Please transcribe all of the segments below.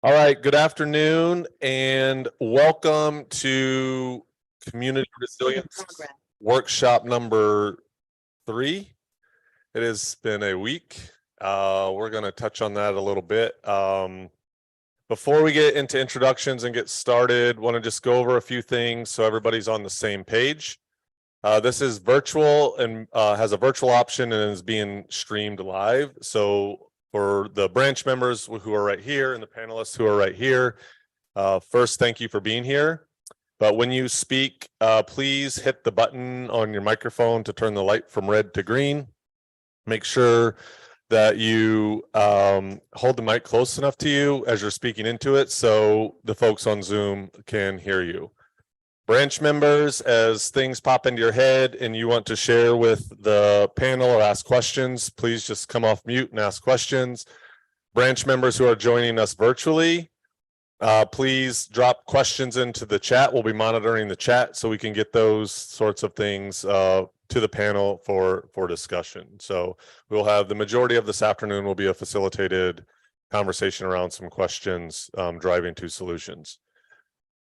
All right, good afternoon and welcome to Community Resilience Workshop number 3. It has been a week. We're going to touch on that a little bit. Before we get into introductions and get started, want to just go over a few things so everybody's on the same page. This is virtual and has a virtual option and is being streamed live. So for the branch members who are right here and the panelists who are right here, first, thank you for being here. But when you speak, please hit the button on your microphone to turn the light from red to green. Make sure that you hold the mic close enough to you as you're speaking into it so the folks on Zoom can hear you. Branch members, as things pop into your head and you want to share with the panel or ask questions, please just come off mute and ask questions. Branch members who are joining us virtually, please drop questions into the chat. We'll be monitoring the chat so we can get those sorts of things to the panel for discussion. So we'll have the majority of this afternoon will be a facilitated conversation around some questions driving to solutions.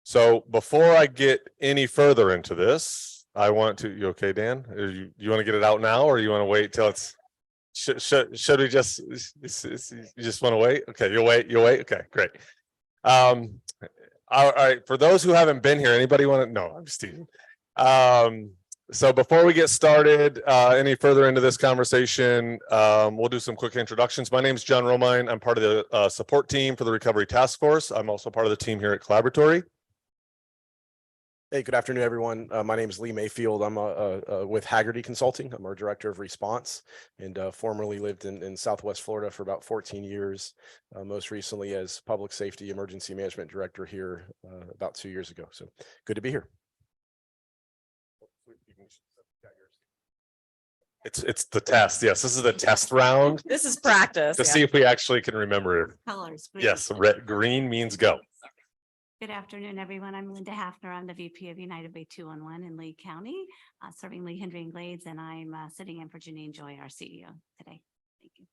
So before I get any further into this, I want to, you okay, Dan? You want to get it out now or you want to wait till it's, should we just, you just want to wait? Okay, you'll wait, okay, great. All right, for those who haven't been here, anybody want to, no, I'm just teasing. So before we get started, any further into this conversation, we'll do some quick introductions. My name is John Romine. I'm part of the support team for the Recovery Task Force. I'm also part of the team here at Collaboratory. Hey, good afternoon, everyone. My name is Lee Mayfield. I'm with Haggerty Consulting. I'm our director of response and formerly lived in Southwest Florida for about 14 years, most recently as public safety emergency management director here about 2 years ago. So good to be here. It's the test. Yes, this is the test round. This is practice. To see if we actually can remember it. Colors. Yes, red, green means go. Good afternoon, everyone. I'm Linda Hafner. I'm the VP of United Way 211 in Lee County, serving Lee, Hendry, and Glades, and I'm sitting in for Janine Joy, our CEO today. Thank you.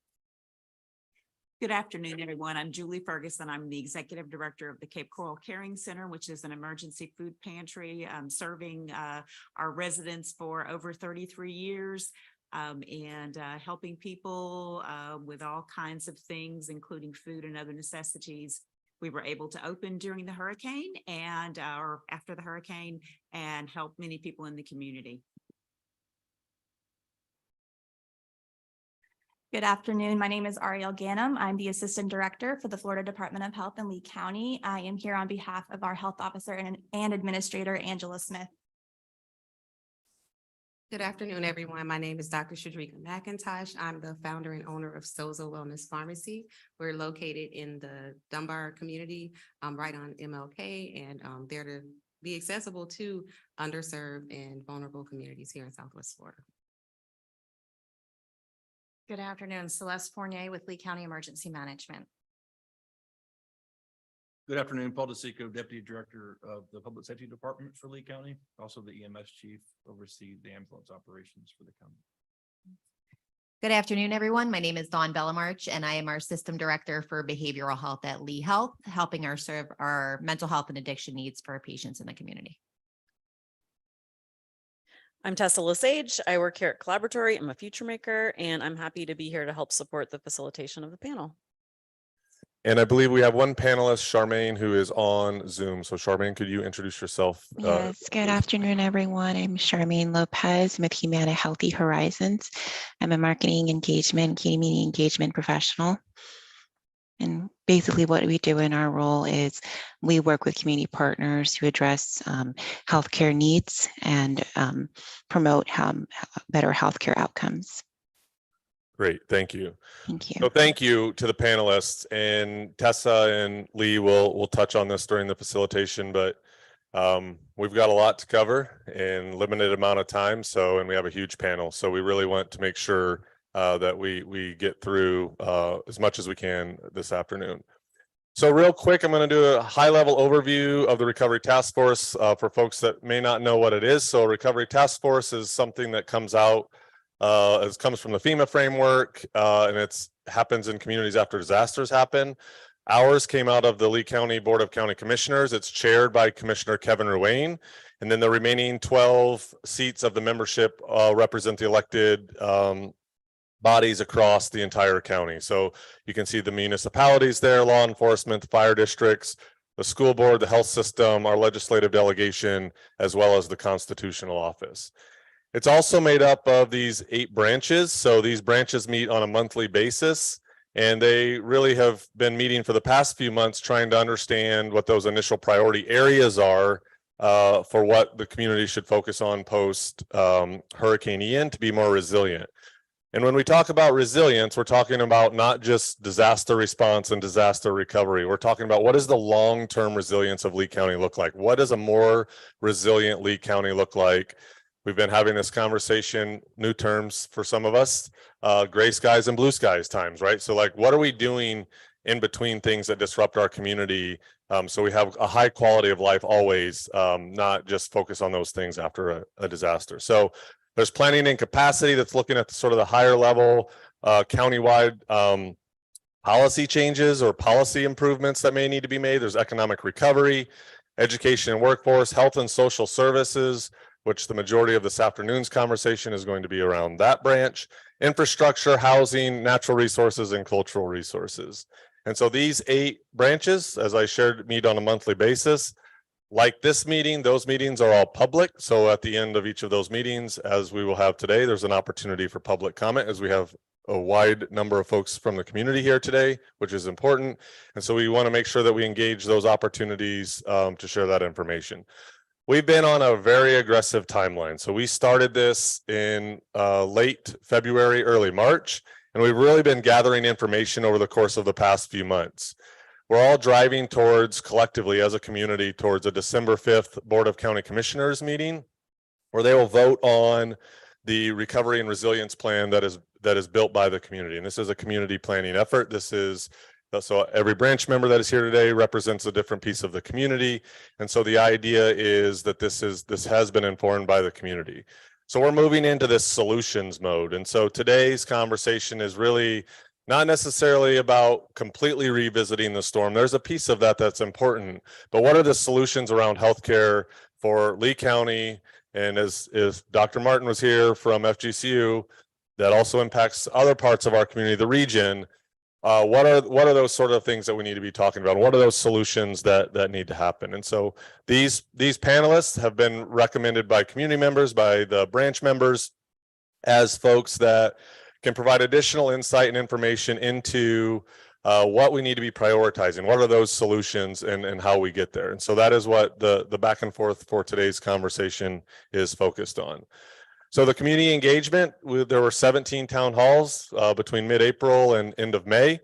Good afternoon, everyone. I'm Julie Ferguson. I'm the executive director of the Cape Coral Caring Center, which is an emergency food pantry serving our residents for over 33 years. And helping people with all kinds of things, including food and other necessities. We were able to open during the hurricane and or after the hurricane and help many people in the community. Good afternoon. My name is Ariel Ganem. I'm the Assistant Director for the Florida Department of Health in Lee County. I am here on behalf of our Health Officer and Administrator, Angela Smith. Good afternoon, everyone. My name is Dr. Shadrika McIntosh. I'm the founder and owner of Sozo Wellness Pharmacy. We're located in the Dunbar community, right on MLK, and there to be accessible to underserved and vulnerable communities here in Southwest Florida. Good afternoon. Celeste Fournier with Lee County Emergency Management. Good afternoon, Paul DeSico, Deputy Director of the Public Safety Department for Lee County, also the EMS Chief, oversee the ambulance operations for the county. Good afternoon, everyone. My name is Dawn Bellamarch, and I am our System Director for Behavioral Health at Lee Health, helping serve our mental health and addiction needs for our patients in the community. I'm Tessa Lesage. I work here at Collaboratory. I'm a future maker, and I'm happy to be here to help support the facilitation of the panel. And I believe we have one panelist, Charmaine, who is on Zoom. So Charmaine, could you introduce yourself? Yes, good afternoon, everyone. I'm Charmaine Lopez. I'm with Humana Healthy Horizons. I'm a marketing engagement, community engagement professional. And basically what we do in our role is we work with community partners to address healthcare needs and promote better healthcare outcomes. Great, thank you. Thank you. So thank you to the panelists, and Tessa and Lee will touch on this during the facilitation, but we've got a lot to cover in limited amount of time. So, and we have a huge panel. So we really want to make sure that we get through as much as we can this afternoon. So real quick, I'm going to do a high-level overview of the Recovery Task Force for folks that may not know what it is. So Recovery Task Force is something that comes out It comes from the FEMA framework, and it happens in communities after disasters happen. Ours came out of the Lee County Board of County Commissioners. It's chaired by Commissioner Kevin Ruane. And then the remaining 12 seats of the membership represent the elected bodies across the entire county. So you can see the municipalities there, law enforcement, fire districts, the school board, the health system, our legislative delegation, as well as the constitutional office. It's also made up of these 8 branches. So these branches meet on a monthly basis, and they really have been meeting for the past few months, trying to understand what those initial priority areas are for what the community should focus on post Hurricane Ian to be more resilient. And when we talk about resilience, we're talking about not just disaster response and disaster recovery. We're talking about what does the long-term resilience of Lee County look like? What does a more resilient Lee County look like? We've been having this conversation, new terms for some of us, gray skies and blue skies times, right? So like, what are we doing in between things that disrupt our community? So we have a high quality of life always, not just focus on those things after a disaster. So there's planning and capacity that's looking at the sort of the higher level countywide policy changes or policy improvements that may need to be made. There's economic recovery, education and workforce, health and social services, which the majority of this afternoon's conversation is going to be around that branch, infrastructure, housing, natural resources, and cultural resources. And so these 8 branches, as I shared, meet on a monthly basis. Like this meeting, those meetings are all public. So at the end of each of those meetings, as we will have today, there's an opportunity for public comment, as we have a wide number of folks from the community here today, which is important. And so we want to make sure that we engage those opportunities to share that information. We've been on a very aggressive timeline. So we started this in late February, early March, and we've really been gathering information over the course of the past few months. We're all driving towards, collectively as a community, towards a December 5th Board of County Commissioners meeting, where they will vote on the recovery and resilience plan that is built by the community. And this is a community planning effort. This is so every branch member that is here today represents a different piece of the community. And so the idea is that this has been informed by the community. So we're moving into this solutions mode. And so today's conversation is really not necessarily about completely revisiting the storm. There's a piece of that that's important, but what are the solutions around healthcare for Lee County? And as Dr. Martin was here from FGCU, that also impacts other parts of our community, the region. What are those sort of things that we need to be talking about? What are those solutions that need to happen? And so these panelists have been recommended by community members, by the branch members, as folks that can provide additional insight and information into what we need to be prioritizing. What are those solutions and how we get there? And so that is what the back and forth for today's conversation is focused on. So the community engagement, there were 17 town halls between mid-April and end of May.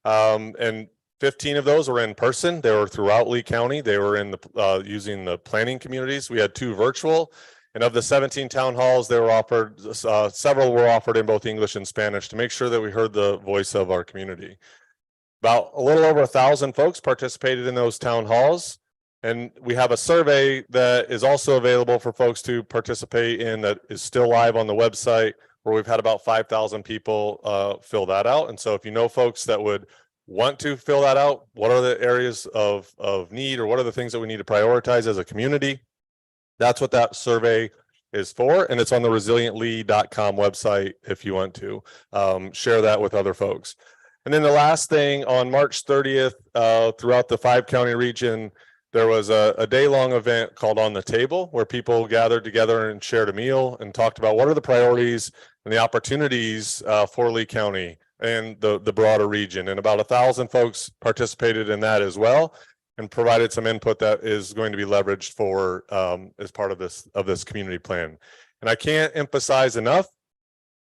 And 15 of those were in person. They were throughout Lee County. They were in the using the planning communities. We had 2 virtual. And of the 17 town halls, they were offered, several were offered in both English and Spanish to make sure that we heard the voice of our community. About a little over 1,000 folks participated in those town halls. And we have a survey that is also available for folks to participate in that is still live on the website, where we've had about 5,000 people fill that out. And so if you know folks that would want to fill that out, what are the areas of need, or what are the things that we need to prioritize as a community? That's what that survey is for. And it's on the resilientlee.com website if you want to share that with other folks. And then the last thing, on March 30th, throughout the 5-county region, there was a day-long event called On the Table, where people gathered together and shared a meal and talked about what are the priorities and the opportunities for Lee County and the broader region. And about 1,000 folks participated in that as well, and provided some input that is going to be leveraged for as part of this community plan. And I can't emphasize enough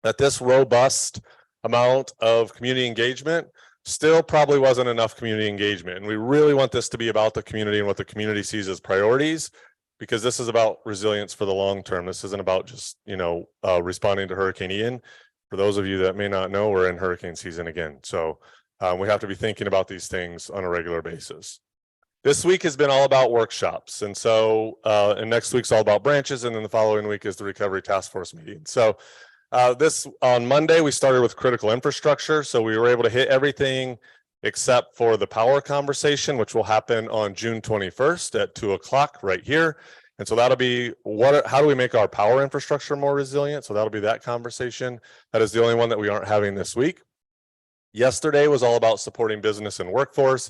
that this robust amount of community engagement still probably wasn't enough community engagement. And we really want this to be about the community and what the community sees as priorities, because this is about resilience for the long term. This isn't about just, responding to Hurricane Ian. For those of you that may not know, we're in hurricane season again. So we have to be thinking about these things on a regular basis. This week has been all about workshops. And so, and next week's all about branches. And then the following week is the recovery task force meeting. So on Monday, we started with critical infrastructure. So we were able to hit everything except for the power conversation, which will happen on June 21st at 2 o'clock right here. And so that'll be how do we make our power infrastructure more resilient? So that'll be that conversation. That is the only one that we aren't having this week. Yesterday was all about supporting business and workforce.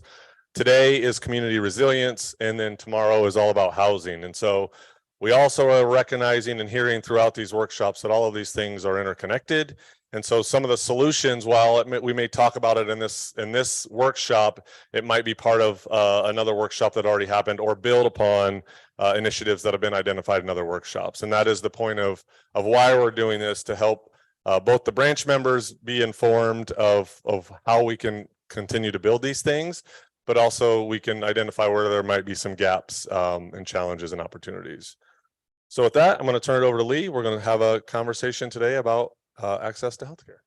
Today is community resilience, and then tomorrow is all about housing. And so we also are recognizing and hearing throughout these workshops that all of these things are interconnected. And so some of the solutions, while we may talk about it in this workshop, it might be part of another workshop that already happened, or build upon initiatives that have been identified in other workshops. And that is the point of why we're doing this, to help both the branch members be informed of how we can continue to build these things, but also we can identify where there might be some gaps and challenges and opportunities. So with that, I'm going to turn it over to Lee. We're going to have a conversation today about access to healthcare.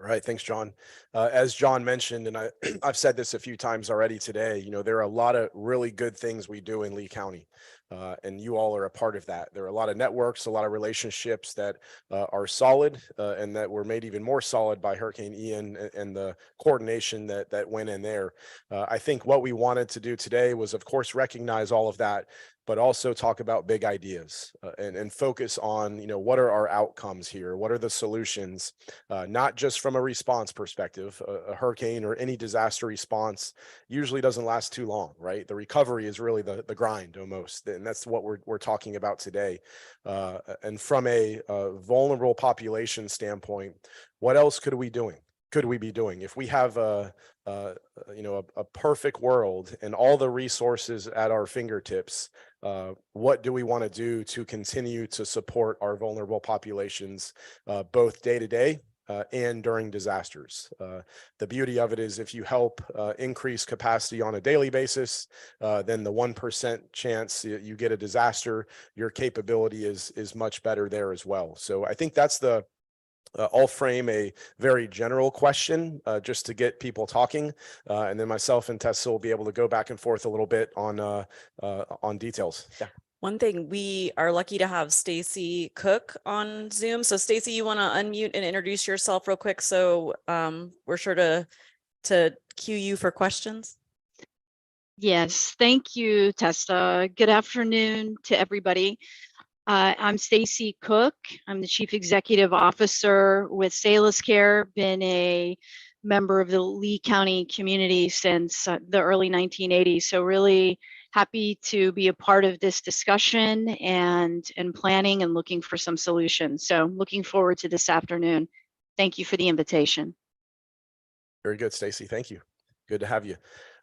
All right, thanks, John. As John mentioned, and I've said this a few times already today, there are a lot of really good things we do in Lee County, and you all are a part of that. There are a lot of networks, a lot of relationships that are solid, and that were made even more solid by Hurricane Ian and the coordination that went in there. I think what we wanted to do today was, of course, recognize all of that, but also talk about big ideas and focus on, what are our outcomes here? What are the solutions? Not just from a response perspective. A hurricane or any disaster response usually doesn't last too long, right? The recovery is really the grind almost. And that's what we're talking about today. And from a vulnerable population standpoint, what else could we be doing? If we have a perfect world and all the resources at our fingertips, what do we want to do to continue to support our vulnerable populations, both day to day and during disasters? The beauty of it is, if you help increase capacity on a daily basis, then the 1% chance you get a disaster, your capability is much better there as well. So I think that's I'll frame a very general question just to get people talking, and then myself and Tessa will be able to go back and forth a little bit on details. Yeah. One thing, we are lucky to have Stacy Cook on Zoom. So Stacy, you want to unmute and introduce yourself real quick, so we're sure to cue you for questions. Yes, thank you, Tessa. Good afternoon to everybody. I'm Stacy Cook. I'm the Chief Executive Officer with Salus Care, been a member of the Lee County community since the early 1980s. So really happy to be a part of this discussion and planning and looking for some solutions. So looking forward to this afternoon. Thank you for the invitation. Very good, Stacy. Thank you. Good to have you.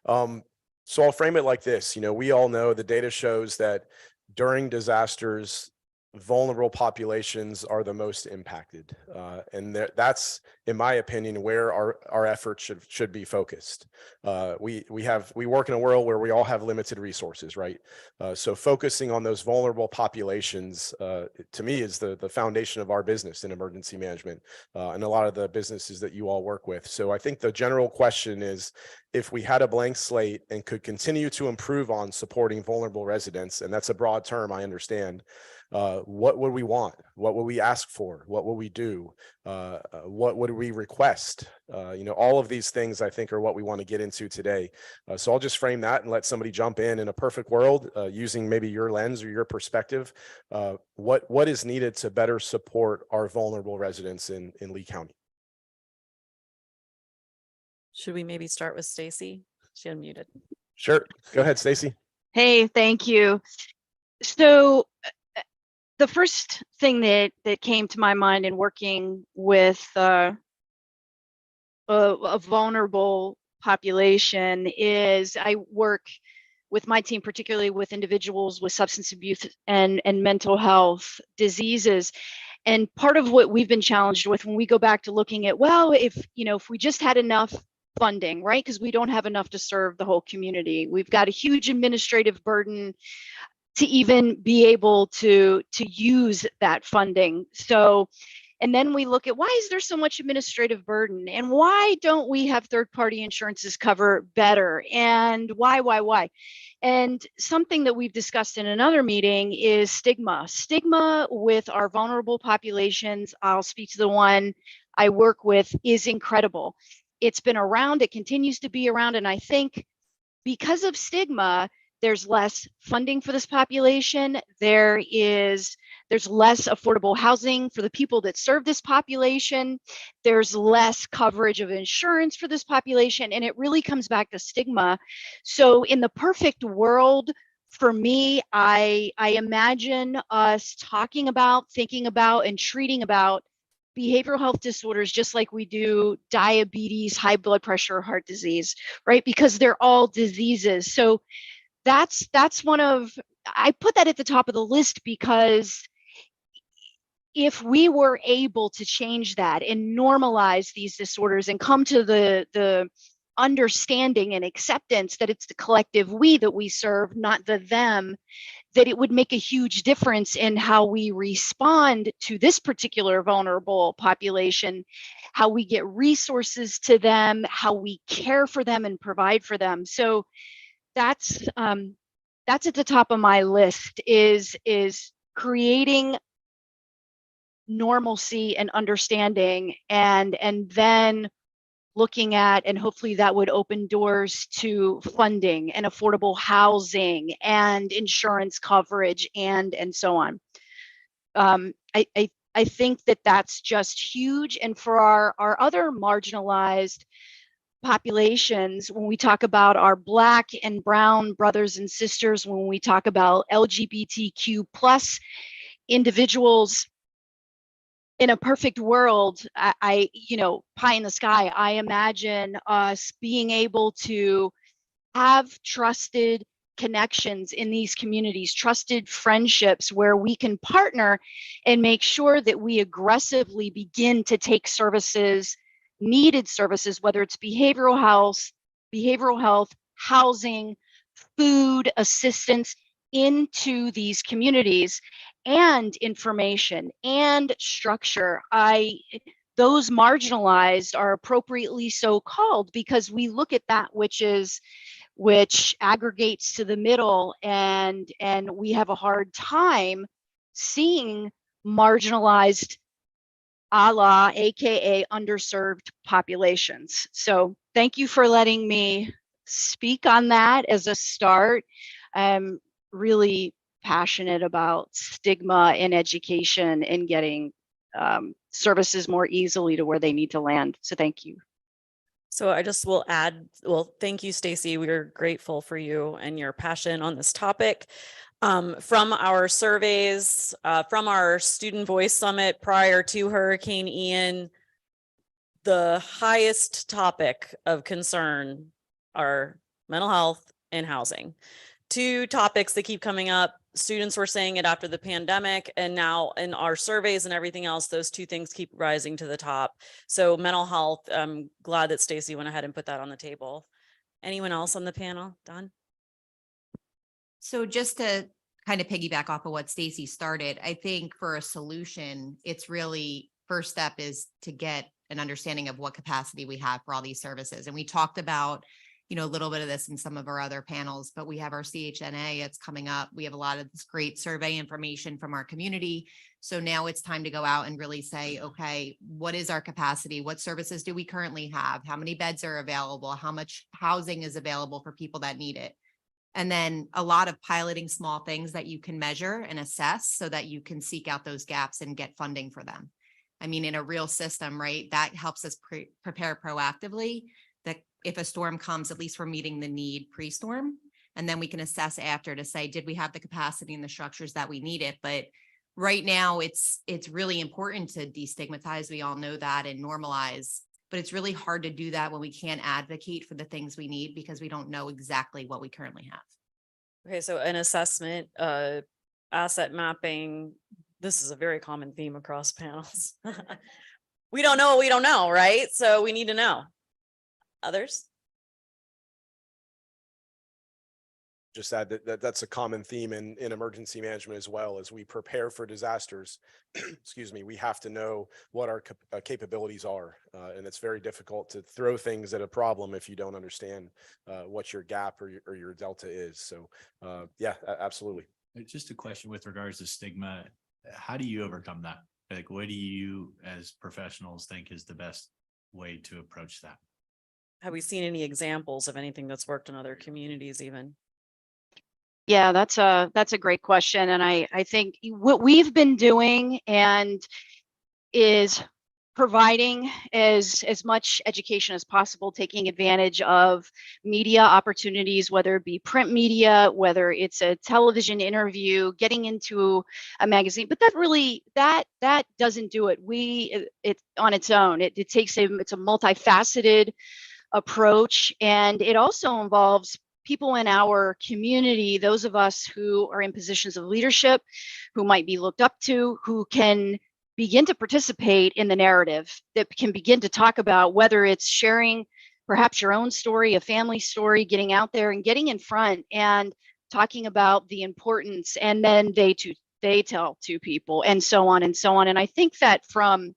So I'll frame it like this. We all know the data shows that during disasters, vulnerable populations are the most impacted. And that's, in my opinion, where our efforts should be focused. We work in a world where we all have limited resources, right? So focusing on those vulnerable populations, to me, is the foundation of our business in emergency management, and a lot of the businesses that you all work with. So I think the general question is, if we had a blank slate and could continue to improve on supporting vulnerable residents, and that's a broad term, I understand, what would we want? What would we ask for? What would we do? What would we request? All of these things, I think, are what we want to get into today. So I'll just frame that and let somebody jump in a perfect world, using maybe your lens or your perspective. What is needed to better support our vulnerable residents in Lee County? Should we maybe start with Stacy? She unmuted. Sure. Go ahead, Stacy. Hey, thank you. So the first thing that came to my mind in working with a vulnerable population is I work with my team, particularly with individuals with substance abuse and mental health diseases. And part of what we've been challenged with when we go back to looking at, well, if we just had enough funding, right? Because we don't have enough to serve the whole community. We've got a huge administrative burden to even be able to use that funding. So, and then we look at, why is there so much administrative burden? And why don't we have third-party insurances cover better? And why? And something that we've discussed in another meeting is stigma. Stigma with our vulnerable populations, I'll speak to the one I work with, is incredible. it's been around, it continues to be around. And I think because of stigma, there's less funding for this population. There's less affordable housing for the people that serve this population. There's less coverage of insurance for this population. And it really comes back to stigma. So in the perfect world, for me, I imagine us talking about, thinking about, and treating about behavioral health disorders just like we do diabetes, high blood pressure, heart disease, right? Because they're all diseases. So that's one of, I put that at the top of the list because if we were able to change that and normalize these disorders and come to the understanding and acceptance that it's the collective we that we serve, not the them, that it would make a huge difference in how we respond to this particular vulnerable population, how we get resources to them, how we care for them and provide for them. So that's at the top of my list is creating normalcy and understanding, and then looking at, and hopefully that would open doors to funding and affordable housing and insurance coverage and so on. I think that that's just huge. And for our other marginalized populations, when we talk about our Black and Brown brothers and sisters, when we talk about LGBTQ plus individuals, in a perfect world, I pie in the sky, I imagine us being able to have trusted connections in these communities, trusted friendships where we can partner and make sure that we aggressively begin to take services, needed services, whether it's behavioral health, housing, food assistance, into these communities, and information and structure. Those marginalized are appropriately so called because we look at that which aggregates to the middle, and we have a hard time seeing marginalized, aka underserved populations. So thank you for letting me speak on that as a start. I'm really passionate about stigma in education and getting services more easily to where they need to land. So thank you. So I just will add, well, thank you, Stacy. We are grateful for you and your passion on this topic. From our surveys, from our Student Voice Summit prior to Hurricane Ian, the highest topic of concern are mental health and housing. Two topics that keep coming up. Students were saying it after the pandemic, and now in our surveys and everything else, those two things keep rising to the top. So mental health, I'm glad that Stacy went ahead and put that on the table. Anyone else on the panel? Don? So just to kind of piggyback off of what Stacy started, I think for a solution, it's really first step is to get an understanding of what capacity we have for all these services. And we talked about, a little bit of this in some of our other panels, but we have our CHNA, it's coming up. We have a lot of this great survey information from our community. So now it's time to go out and really say, okay, what is our capacity? What services do we currently have? How many beds are available? How much housing is available for people that need it? And then a lot of piloting small things that you can measure and assess so that you can seek out those gaps and get funding for them. I mean, in a real system, right, that helps us prepare proactively, that if a storm comes, at least we're meeting the need pre-storm. And then we can assess after to say, did we have the capacity and the structures that we needed? But right now it's really important to destigmatize. We all know that, and normalize, but it's really hard to do that when we can't advocate for the things we need because we don't know exactly what we currently have. Okay, so an assessment, asset mapping. This is a very common theme across panels. We don't know what we don't know, right? So we need to know. Others? Just add that's a common theme in emergency management as well. As we prepare for disasters, excuse me, we have to know what our capabilities are. And it's very difficult to throw things at a problem if you don't understand what your gap or your delta is. So yeah, absolutely. Just a question with regards to stigma. How do you overcome that? Like, what do you as professionals think is the best way to approach that? have we seen any examples of anything that's worked in other communities even? Yeah, that's a great question. And I think what we've been doing and is providing as much education as possible, taking advantage of media opportunities, whether it be print media, whether it's a television interview, getting into a magazine. But that really that doesn't do it. It on its own. It takes it's a multifaceted approach, and it also involves people in our community, those of us who are in positions of leadership, who might be looked up to, who can begin to participate in the narrative, that can begin to talk about whether it's sharing perhaps your own story, a family story, getting out there and getting in front and talking about the importance, and then they tell to people, and so on and so on. And I think that from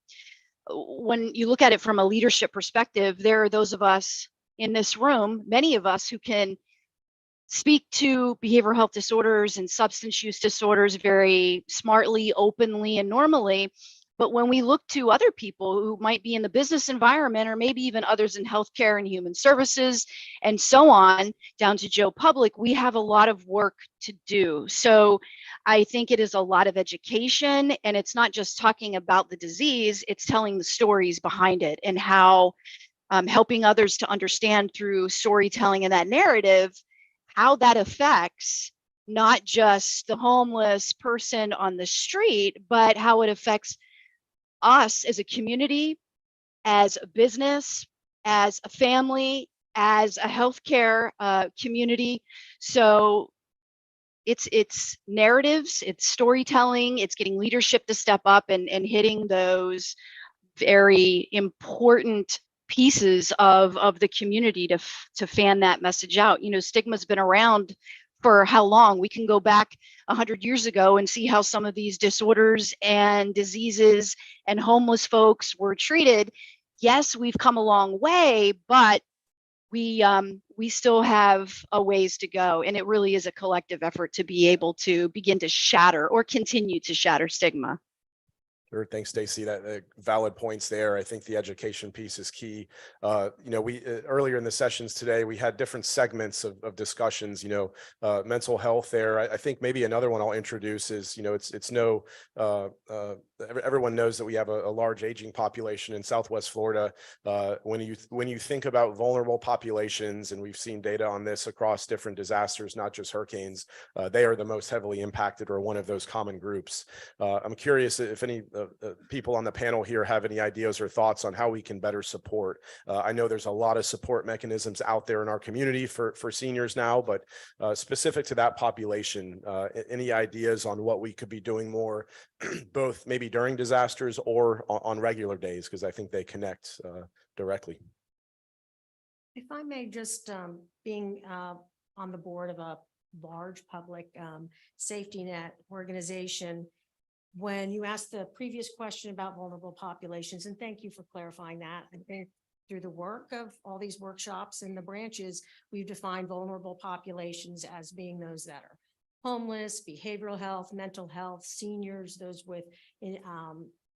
when you look at it from a leadership perspective, there are those of us in this room, many of us, who can speak to behavioral health disorders and substance use disorders very smartly, openly, and normally. But when we look to other people who might be in the business environment, or maybe even others in healthcare and human services, and so on, down to Joe Public, we have a lot of work to do. So I think it is a lot of education, and it's not just talking about the disease, it's telling the stories behind it, and how helping others to understand through storytelling and that narrative, how that affects not just the homeless person on the street, but how it affects us as a community, as a business, as a family, as a healthcare community. So it's narratives, it's storytelling, it's getting leadership to step up and hitting those very important pieces of the community to fan that message out. You know, stigma's been around for how long? We can go back 100 years ago and see how some of these disorders and diseases and homeless folks were treated. Yes, we've come a long way, but we still have a ways to go, and it really is a collective effort to be able to begin to shatter or continue to shatter stigma. Sure. Thanks, Stacy. That valid points there. I think the education piece is key. You know, we earlier in the sessions today, we had different segments of discussions, you know, mental health there. I think maybe another one I'll introduce is, you know, it's no, everyone knows that we have a large aging population in Southwest Florida. When you think about vulnerable populations, and we've seen data on this across different disasters, not just hurricanes, they are the most heavily impacted, or one of those common groups. I'm curious if any people on the panel here have any ideas or thoughts on how we can better support. I know there's a lot of support mechanisms out there in our community for seniors now, but specific to that population, any ideas on what we could be doing more, both maybe during disasters or on regular days, because I think they connect directly. If I may, just being on the board of a large public safety net organization, when you asked the previous question about vulnerable populations, and thank you for clarifying that. I think through the work of all these workshops and the branches, we've defined vulnerable populations as being those that are homeless, behavioral health, mental health, seniors, those with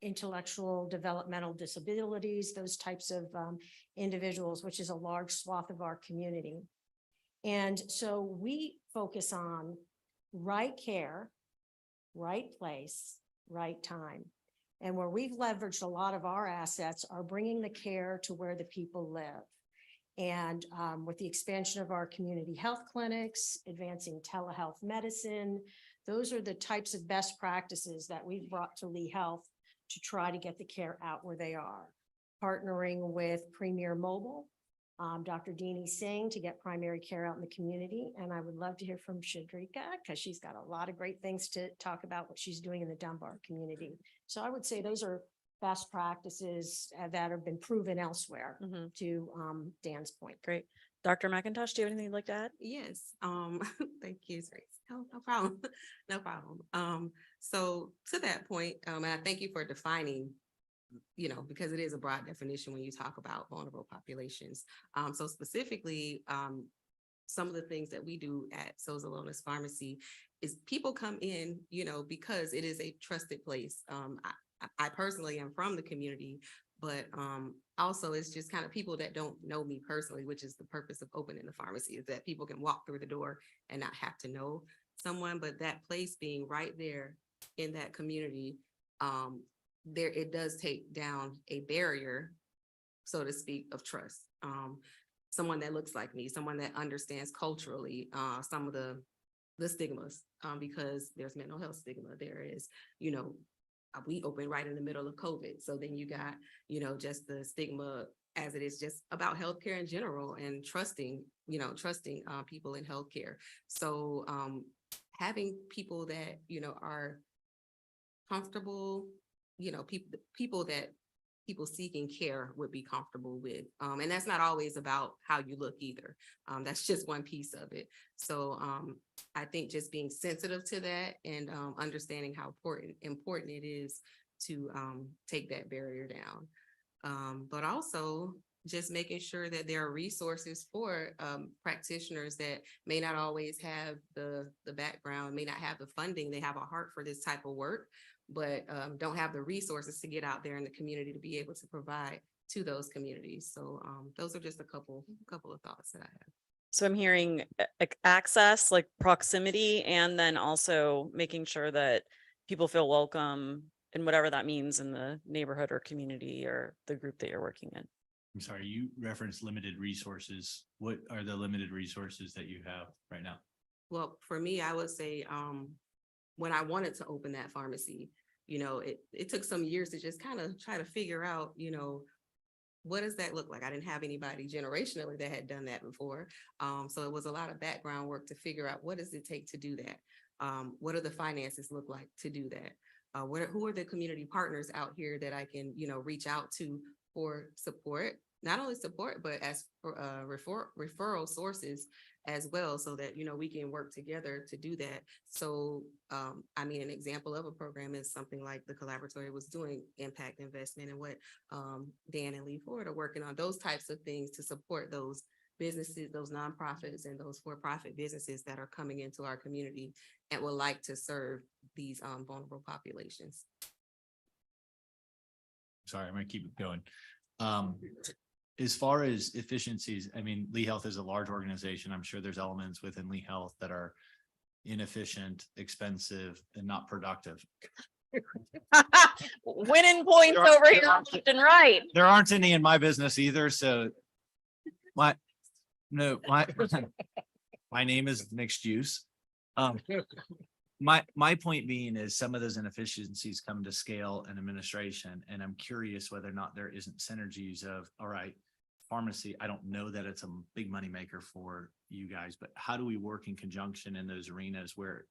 intellectual developmental disabilities, those types of individuals, which is a large swath of our community. And so we focus on right care, right place, right time. And where we've leveraged a lot of our assets are bringing the care to where the people live. And with the expansion of our community health clinics, advancing telehealth medicine, those are the types of best practices that we've brought to Lee Health to try to get the care out where they are. Partnering with Premier Mobile, Dr. Deanie Singh, to get primary care out in the community. And I would love to hear from Shadrika, because she's got a lot of great things to talk about what she's doing in the Dunbar community. So I would say those are best practices that have been proven elsewhere, to Dan's point. Great. Dr. McIntosh, do you have anything you'd like to add? Yes, thank you. No problem. No problem. So to that point, and I thank you for defining, you know, because it is a broad definition when you talk about vulnerable populations. So specifically, some of the things that we do at Soza Wellness Pharmacy is people come in, you know, because it is a trusted place. I personally am from the community, But also it's just kind of people that don't know me personally, which is the purpose of opening the pharmacy, is that people can walk through the door and not have to know someone, but that place being right there in that community, there, it does take down a barrier, so to speak, of trust. Someone that looks like me, someone that understands culturally, some of the stigmas, because there's mental health stigma. There is, you know, we opened right in the middle of COVID. So then you got, you know, just the stigma as it is just about healthcare in general and trusting people in healthcare. So having people that, you know, are comfortable, you know, people that people seeking care would be comfortable with. And that's not always about how you look either. That's just one piece of it. So I think just being sensitive to that and understanding how important it is to take that barrier down. But also just making sure that there are resources for practitioners that may not always have the background, may not have the funding. They have a heart for this type of work, but don't have the resources to get out there in the community to be able to provide to those communities. So those are just a couple of thoughts that I have. So I'm hearing access, like proximity, and then also making sure that people feel welcome and whatever that means in the neighborhood or community or the group that you're working in. I'm sorry, you referenced limited resources. What are the limited resources that you have right now? Well, for me, I would say when I wanted to open that pharmacy, you know, it took some years to just kind of try to figure out, you know, what does that look like? I didn't have anybody generationally that had done that before. So it was a lot of background work to figure out what does it take to do that? What do the finances look like to do that? Who are the community partners out here that I can, you know, reach out to for support, not only support, but as referral sources as well, so that, you know, we can work together to do that. So, I mean, an example of a program is something like the Collaboratory was doing, impact investment, and what Dan and Lee Ford are working on, those types of things to support those businesses, those nonprofits, and those for-profit businesses that are coming into our community and would like to serve these vulnerable populations. Sorry, I'm gonna keep it going. As far as efficiencies, I mean, Lee Health is a large organization. I'm sure there's elements within Lee Health that are inefficient, expensive, and not productive. Winning points over here left and right. There aren't any in my business either, so my name is Mixed Use. My point being is some of those inefficiencies come to scale and administration, and I'm curious whether or not there isn't synergies of, all right, pharmacy, I don't know that it's a big money maker for you guys, but how do we work in conjunction in those arenas where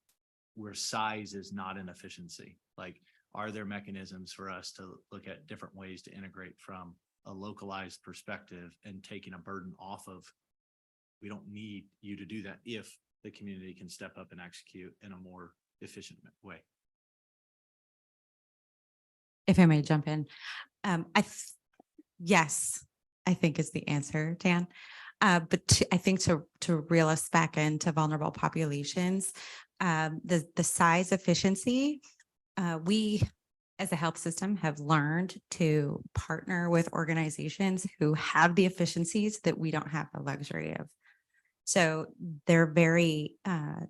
size is not an efficiency? Like, are there mechanisms for us to look at different ways to integrate from a localized perspective and taking a burden off of, we don't need you to do that if the community can step up and execute in a more efficient way? If I may jump in, yes, I think is the answer, Dan. But I think to reel us back into vulnerable populations, the size efficiency, we as a health system have learned to partner with organizations who have the efficiencies that we don't have the luxury of. So they're very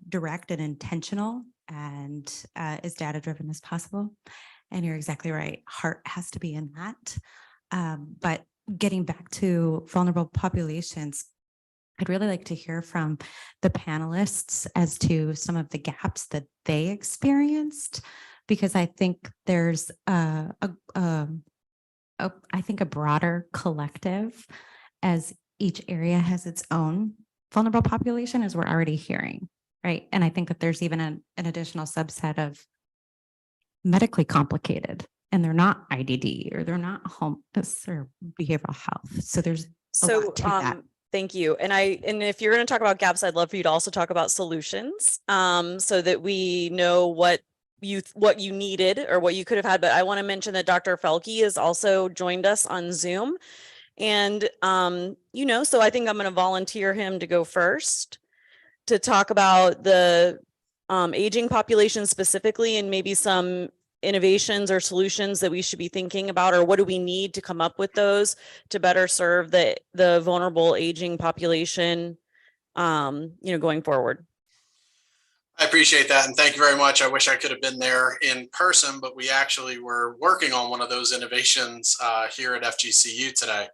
direct and intentional and as data driven as possible. And you're exactly right. Heart has to be in that. But getting back to vulnerable populations, I'd really like to hear from the panelists as to some of the gaps that they experienced, because I think there's I think a broader collective, as each area has its own vulnerable population, as we're already hearing, right? And I think that there's even an additional subset of medically complicated, and they're not IDD or they're not homeless or behavioral health. So there's a lot to that. Thank you. And if you're going to talk about gaps, I'd love for you to also talk about solutions, so that we know what you needed or what you could have had. But I want to mention that Dr. Felke has also joined us on Zoom. And, so I think I'm going to volunteer him to go first to talk about the aging population specifically, and maybe some innovations or solutions that we should be thinking about, or what do we need to come up with those to better serve the vulnerable aging population, going forward? I appreciate that, and thank you very much. I wish I could have been there in person, but we actually were working on one of those innovations here at FGCU today.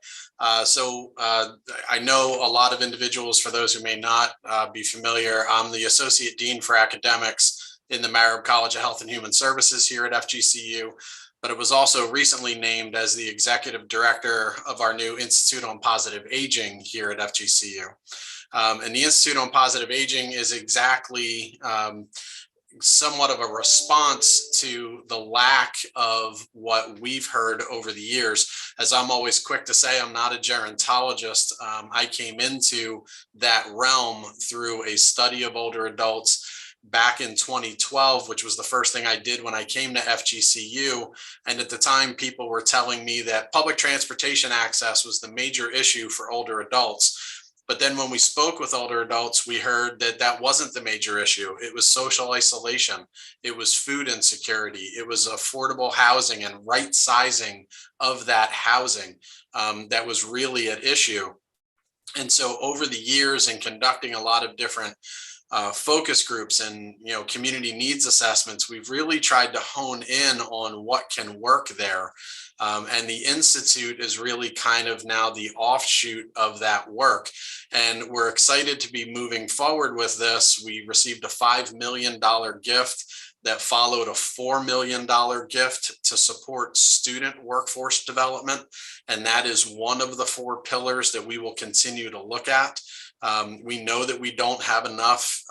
So I know a lot of individuals. For those who may not be familiar, I'm the Associate Dean for Academics in the Marab College of Health and Human Services here at FGCU, but it was also recently named as the Executive Director of our new Institute on Positive Aging here at FGCU. And the Institute on Positive Aging is exactly somewhat of a response to the lack of what we've heard over the years. As I'm always quick to say, I'm not a gerontologist. I came into that realm through a study of older adults back in 2012, which was the first thing I did when I came to FGCU. And at the time, people were telling me that public transportation access was the major issue for older adults. But then when we spoke with older adults, we heard that that wasn't the major issue. It was social isolation. It was food insecurity. It was affordable housing and right sizing of that housing that was really at issue. And so over the years, in conducting a lot of different focus groups and community needs assessments, we've really tried to hone in on what can work there. And the Institute is really kind of now the offshoot of that work. And we're excited to be moving forward with this. We received a $5 million gift that followed a $4 million gift to support student workforce development. And that is one of the 4 pillars that we will continue to look at. We know that we don't have enough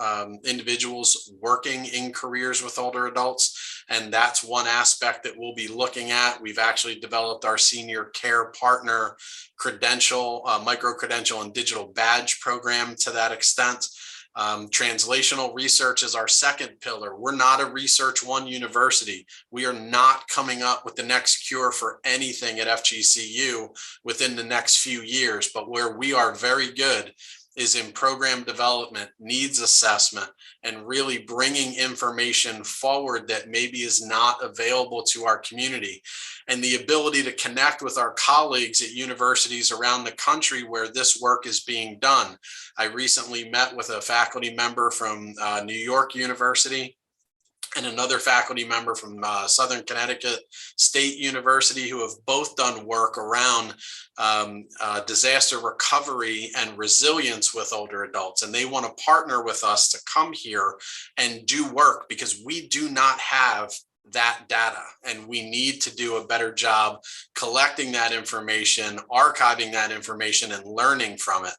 individuals working in careers with older adults, and that's one aspect that we'll be looking at. We've actually developed our senior care partner credential, micro-credential and digital badge program to that extent. Translational research is our second pillar. We're not a Research One university. We are not coming up with the next cure for anything at FGCU within the next few years, but where we are very good is in program development, needs assessment, and really bringing information forward that maybe is not available to our community. And the ability to connect with our colleagues at universities around the country where this work is being done. I recently met with a faculty member from New York University and another faculty member from Southern Connecticut State University, who have both done work around disaster recovery and resilience with older adults. And they want to partner with us to come here and do work because we do not have that data, and we need to do a better job collecting that information, archiving that information, and learning from it,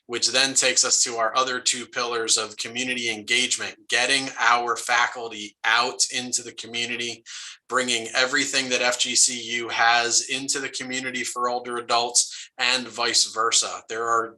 which then takes us to our other 2 pillars of community engagement, getting our faculty out into the community, bringing everything that FGCU has into the community for older adults, and vice versa. There are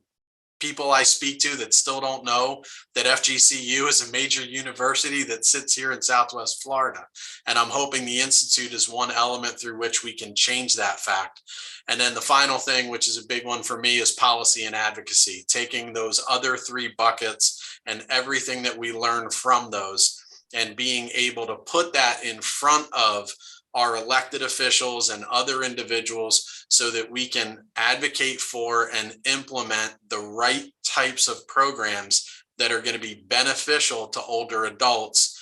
people I speak to that still don't know that FGCU is a major university that sits here in Southwest Florida. And I'm hoping the Institute is one element through which we can change that fact. And then the final thing, which is a big one for me, is policy and advocacy, taking those other 3 buckets and everything that we learn from those and being able to put that in front of our elected officials and other individuals so that we can advocate for and implement the right types of programs that are going to be beneficial to older adults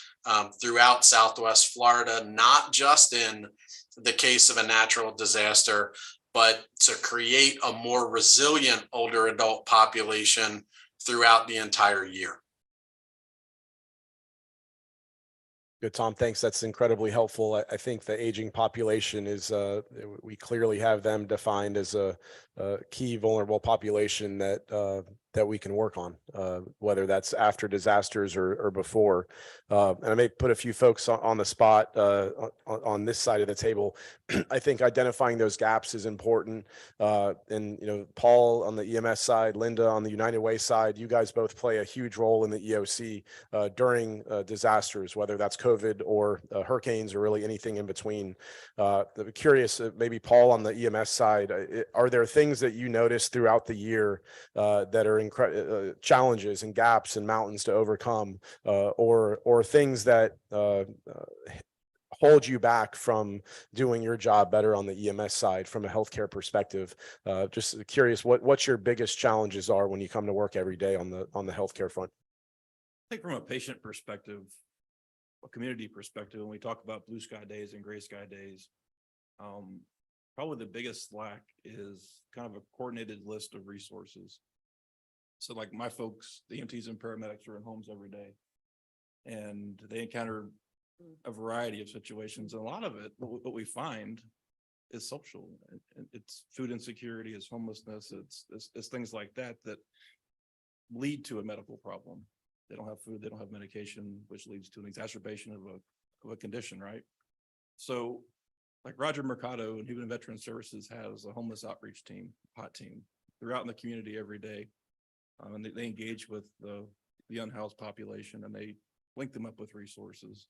throughout Southwest Florida, not just in the case of a natural disaster, but to create a more resilient older adult population throughout the entire year. Good, Tom. Thanks. That's incredibly helpful. I think the aging population is, we clearly have them defined as a key vulnerable population that we can work on, whether that's after disasters or before. And I may put a few folks on the spot on this side of the table. I think identifying those gaps is important. And, Paul on the EMS side, Linda on the United Way side, you guys both play a huge role in the EOC during disasters, whether that's COVID or hurricanes or really anything in between. I'm curious, maybe Paul on the EMS side, are there things that you notice throughout the year that are challenges and gaps and mountains to overcome, or things that hold you back from doing your job better on the EMS side from a healthcare perspective? Just curious what your biggest challenges are when you come to work every day on the healthcare front. I think from a patient perspective, a community perspective, when we talk about blue sky days and gray sky days, probably the biggest lack is kind of a coordinated list of resources. So like my folks, the EMTs and paramedics are in homes every day, and they encounter a variety of situations. And a lot of it, what we find is social. It's food insecurity, it's homelessness, it's things like that that lead to a medical problem. They don't have food, they don't have medication, which leads to an exacerbation of a condition, right? So like Roger Mercado and Human Veteran Services has a homeless outreach team, HOT team. They're out in the community every day. And they engage with the unhoused population, and they link them up with resources.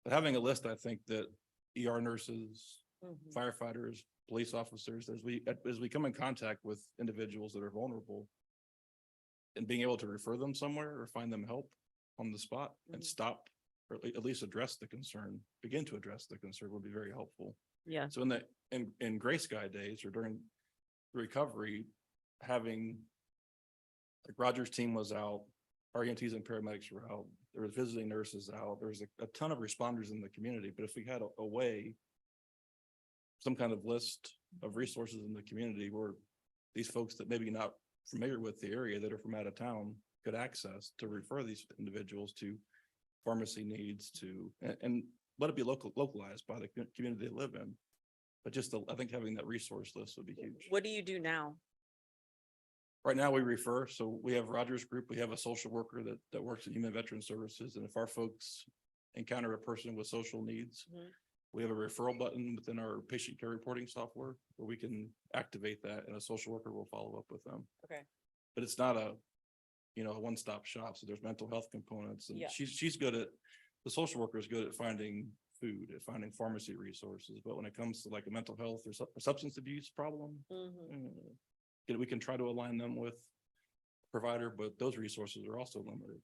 But having a list, I think that ER nurses, firefighters, police officers, as we come in contact with individuals that are vulnerable, and being able to refer them somewhere or find them help on the spot and stop, or at least address the concern, begin to address the concern would be very helpful. Yeah. So in gray sky days or during recovery, having like Roger's team was out, our EMTs and paramedics were out, there was visiting nurses out, there was a ton of responders in the community. But if we had a way, some kind of list of resources in the community where these folks that maybe not familiar with the area, that are from out of town, could access to refer these individuals to pharmacy needs, to and let it be localized by the community they live in. But just I think having that resource list would be huge. What do you do now? Right now we refer, so we have Roger's group, we have a social worker that works at Human Veteran Services. And if our folks encounter a person with social needs, we have a referral button within our patient care reporting software where we can activate that, and a social worker will follow up with them. Okay. But it's not a one-stop shop. So there's mental health components, and Yeah. she's good at, the social worker is good at finding food, at finding pharmacy resources. But when it comes to like a mental health or substance abuse problem, we can try to align them with provider, but those resources are also limited.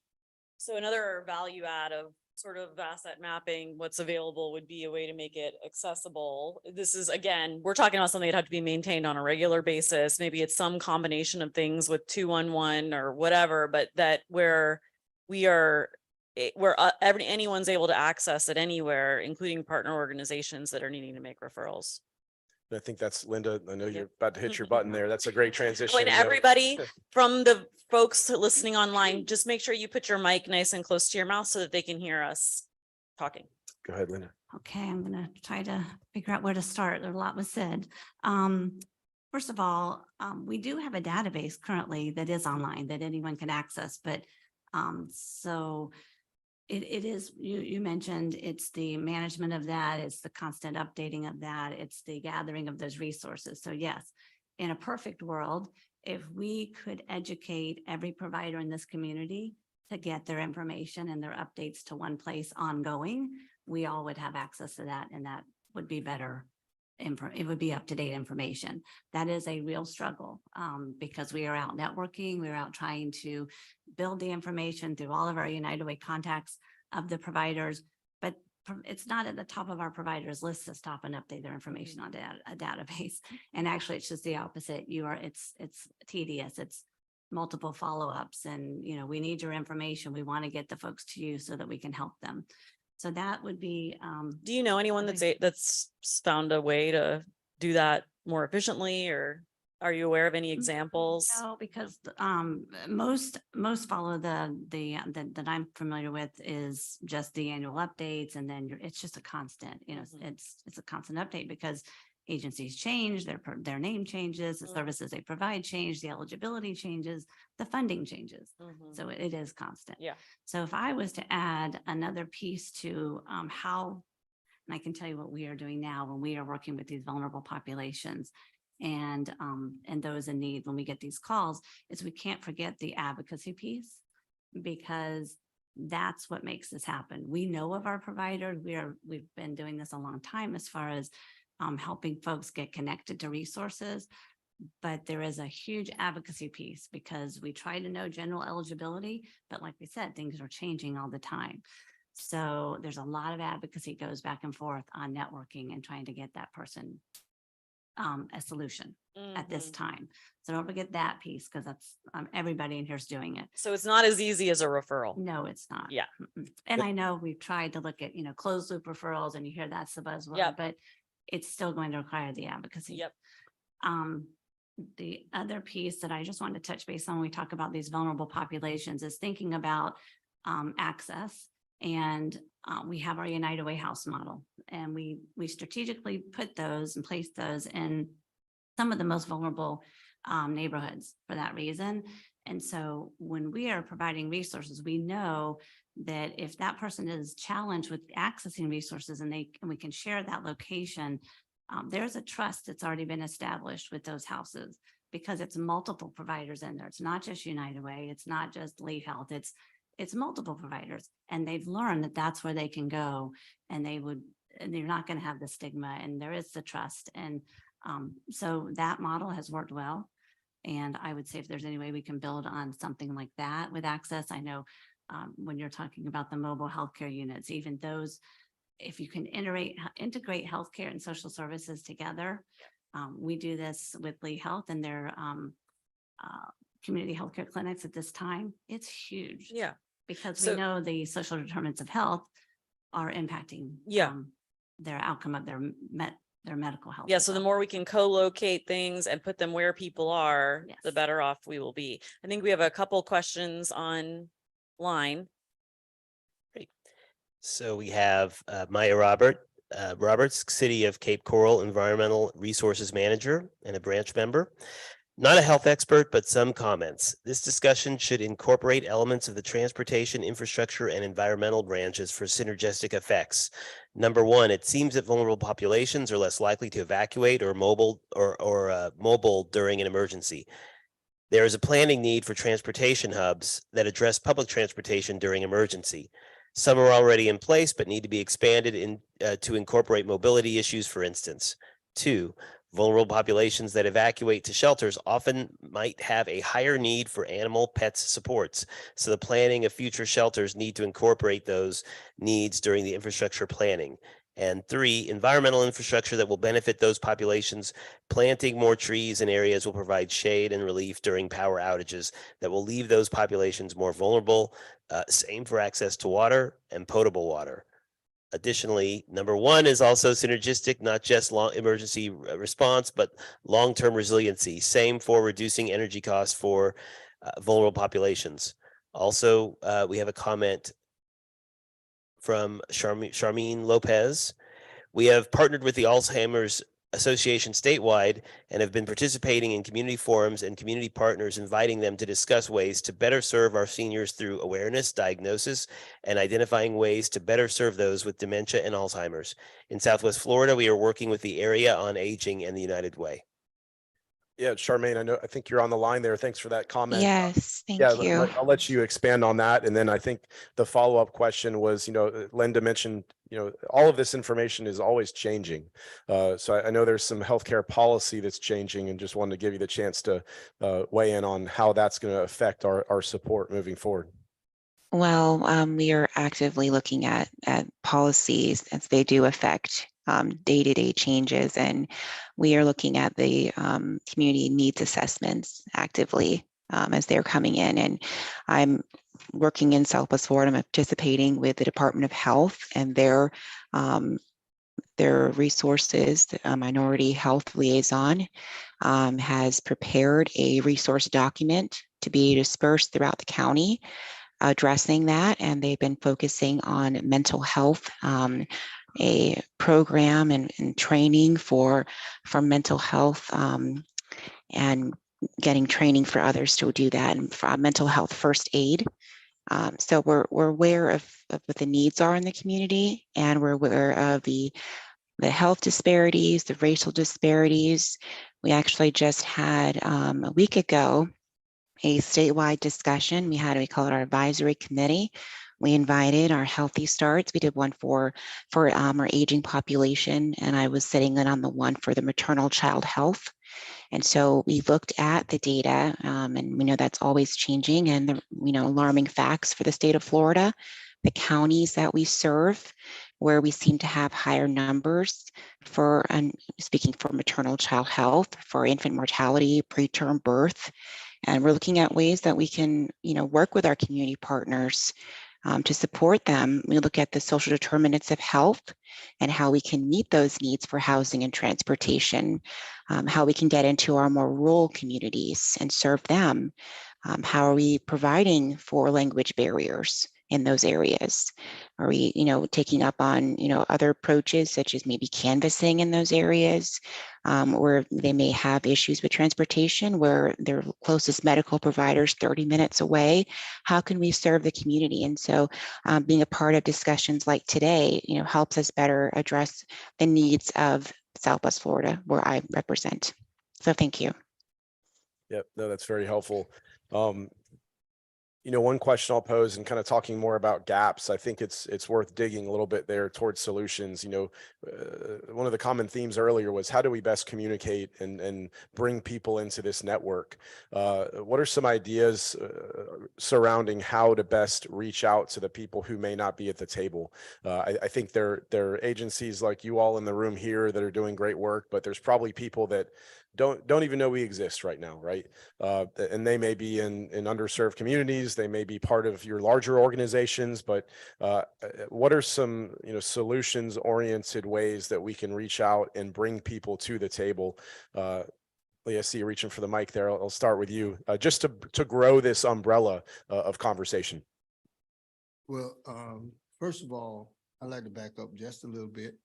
So another value add of sort of asset mapping, what's available, would be a way to make it accessible. This is, again, we're talking about something that have to be maintained on a regular basis. Maybe it's some combination of things with 211 or whatever, but that where anyone's able to access it anywhere, including partner organizations that are needing to make referrals. I think that's Linda. I know you're about to hit your button there. That's a great transition. And everybody from the folks listening online, just make sure you put your mic nice and close to your mouth so that they can hear us talking. Go ahead, Linda. Okay, I'm gonna try to figure out where to start. A lot was said. First of all, we do have a database currently that is online that anyone can access, but so it is, you mentioned it's the management of that, it's the constant updating of that, it's the gathering of those resources. So yes, in a perfect world, if we could educate every provider in this community to get their information and their updates to one place ongoing, we all would have access to that, and that would be better. It would be up-to-date information. That is a real struggle because we are out networking, we're out trying to build the information through all of our United Way contacts of the providers, but it's not at the top of our providers list to stop and update their information on a database. And actually, it's just the opposite. It's tedious. It's multiple follow-ups, and we need your information. We want to get the folks to you so that we can help them. So that would be. Do you know anyone that's found a way to do that more efficiently, or are you aware of any examples? No, because most follow that I'm familiar with is just the annual updates, and then it's just a constant. It's a constant update because agencies change, their name changes, the services they provide change, the eligibility changes, the funding changes. So it is constant. Yeah. So if I was to add another piece to how, and I can tell you what we are doing now when we are working with these vulnerable populations and those in need, when we get these calls, is we can't forget the advocacy piece, because that's what makes this happen. We know of our providers. We've been doing this a long time as far as helping folks get connected to resources, but there is a huge advocacy piece because we try to know general eligibility, but like we said, things are changing all the time. So there's a lot of advocacy goes back and forth on networking and trying to get that person a solution at this Mhm. time. So don't forget that piece, because that's everybody in here is doing it. So it's not as easy as a referral. No, it's not. Yeah. Mm-mm. And I know we've tried to look at, closed loop referrals, and you hear that's the buzzword, Yep. but it's still going to require the advocacy. Yep. The other piece that I just wanted to touch base on when we talk about these vulnerable populations is thinking about access. And we have our United Way House model, and we strategically put those and place those in some of the most vulnerable neighborhoods for that reason. And so when we are providing resources, we know that if that person is challenged with accessing resources and we can share that location, there's a trust that's already been established with those houses, because it's multiple providers in there. It's not just United Way. It's not just Lee Health. It's multiple providers, and they've learned that that's where they can go, and they're not going to have the stigma, and there is the trust. And so that model has worked well. And I would say if there's any way we can build on something like that with access, I know when you're talking about the mobile healthcare units, even those, if you can integrate healthcare and social services together. We do this with Lee Health and their community healthcare clinics at this time. It's huge. Yeah. Because So- we know the social determinants of health are impacting their outcome of their medical health. Yeah, as so the well. more we can co-locate things and put them where people are, the Yes. better off we will be. I think we have a couple questions online. So we have Maya Roberts, City of Cape Coral Environmental Resources Manager and a branch member. Not a health expert, but some comments. This discussion should incorporate elements of the transportation, infrastructure, and environmental branches for synergistic effects. Number one, it seems that vulnerable populations are less likely to evacuate or mobile during an emergency. There is a planning need for transportation hubs that address public transportation during emergency. Some are already in place, but need to be expanded to incorporate mobility issues, for instance. Two, vulnerable populations that evacuate to shelters often might have a higher need for animal pets supports. So the planning of future shelters need to incorporate those needs during the infrastructure planning. And three, environmental infrastructure that will benefit those populations. Planting more trees in areas will provide shade and relief during power outages that will leave those populations more vulnerable. Same for access to water and potable water. Additionally, number one is also synergistic, not just emergency response, but long-term resiliency. Same for reducing energy costs for vulnerable populations. Also, we have a comment from Charmine Lopez. We have partnered with the Alzheimer's Association statewide and have been participating in community forums and community partners, inviting them to discuss ways to better serve our seniors through awareness, diagnosis, and identifying ways to better serve those with dementia and Alzheimer's. In Southwest Florida, we are working with the Area on Aging and the United Way. Yeah, Charmaine, I think you're on the line there. Thanks for that comment. Yes, thank Yeah, you. I'll let you expand on that. And then I think the follow-up question was, Linda mentioned, all of this information is always changing. So I know there's some healthcare policy that's changing, and just wanted to give you the chance to weigh in on how that's going to affect our support moving forward. Well, we are actively looking at policies as they do affect day-to-day changes, and we are looking at the community needs assessments actively as they're coming in. And I'm working in Southwest Florida. I'm participating with the Department of Health and their resources. The Minority Health Liaison has prepared a resource document to be dispersed throughout the county, addressing that, and they've been focusing on mental health, a program and training for mental health, and getting training for others to do that, and for mental health first aid. So we're aware of what the needs are in the community, and we're aware of the health disparities, the racial disparities. We actually just had a week ago a statewide discussion. We call it our advisory committee. We invited our Healthy Starts. We did one for our aging population, and I was sitting in on the one for the maternal child health. And so we looked at the data, and we know that's always changing, and the alarming facts for the state of Florida. the counties that we serve, where we seem to have higher numbers for, and speaking for maternal child health, for infant mortality, preterm birth. And we're looking at ways that we can, work with our community partners to support them. We look at the social determinants of health and how we can meet those needs for housing and transportation, how we can get into our more rural communities and serve them. How are we providing for language barriers in those areas? Are we, taking up on, other approaches such as maybe canvassing in those areas where they may have issues with transportation, where their closest medical provider is 30 minutes away? How can we serve the community? And so being a part of discussions like today, helps us better address the needs of Southwest Florida, where I represent. So thank you. Yep, no, that's very helpful. One question I'll pose, and kind of talking more about gaps, I think it's worth digging a little bit there towards solutions. One of the common themes earlier was, how do we best communicate and bring people into this network? What are some ideas surrounding how to best reach out to the people who may not be at the table? I think there are agencies like you all in the room here that are doing great work, but there's probably people that don't even know we exist right now, right? And they may be in underserved communities, they may be part of your larger organizations, but what are some solutions oriented ways that we can reach out and bring people to the table? Lee, I see you reaching for the mic there. I'll start with you, just to grow this umbrella of conversation. Well, first of all, I'd like to back up just a little bit.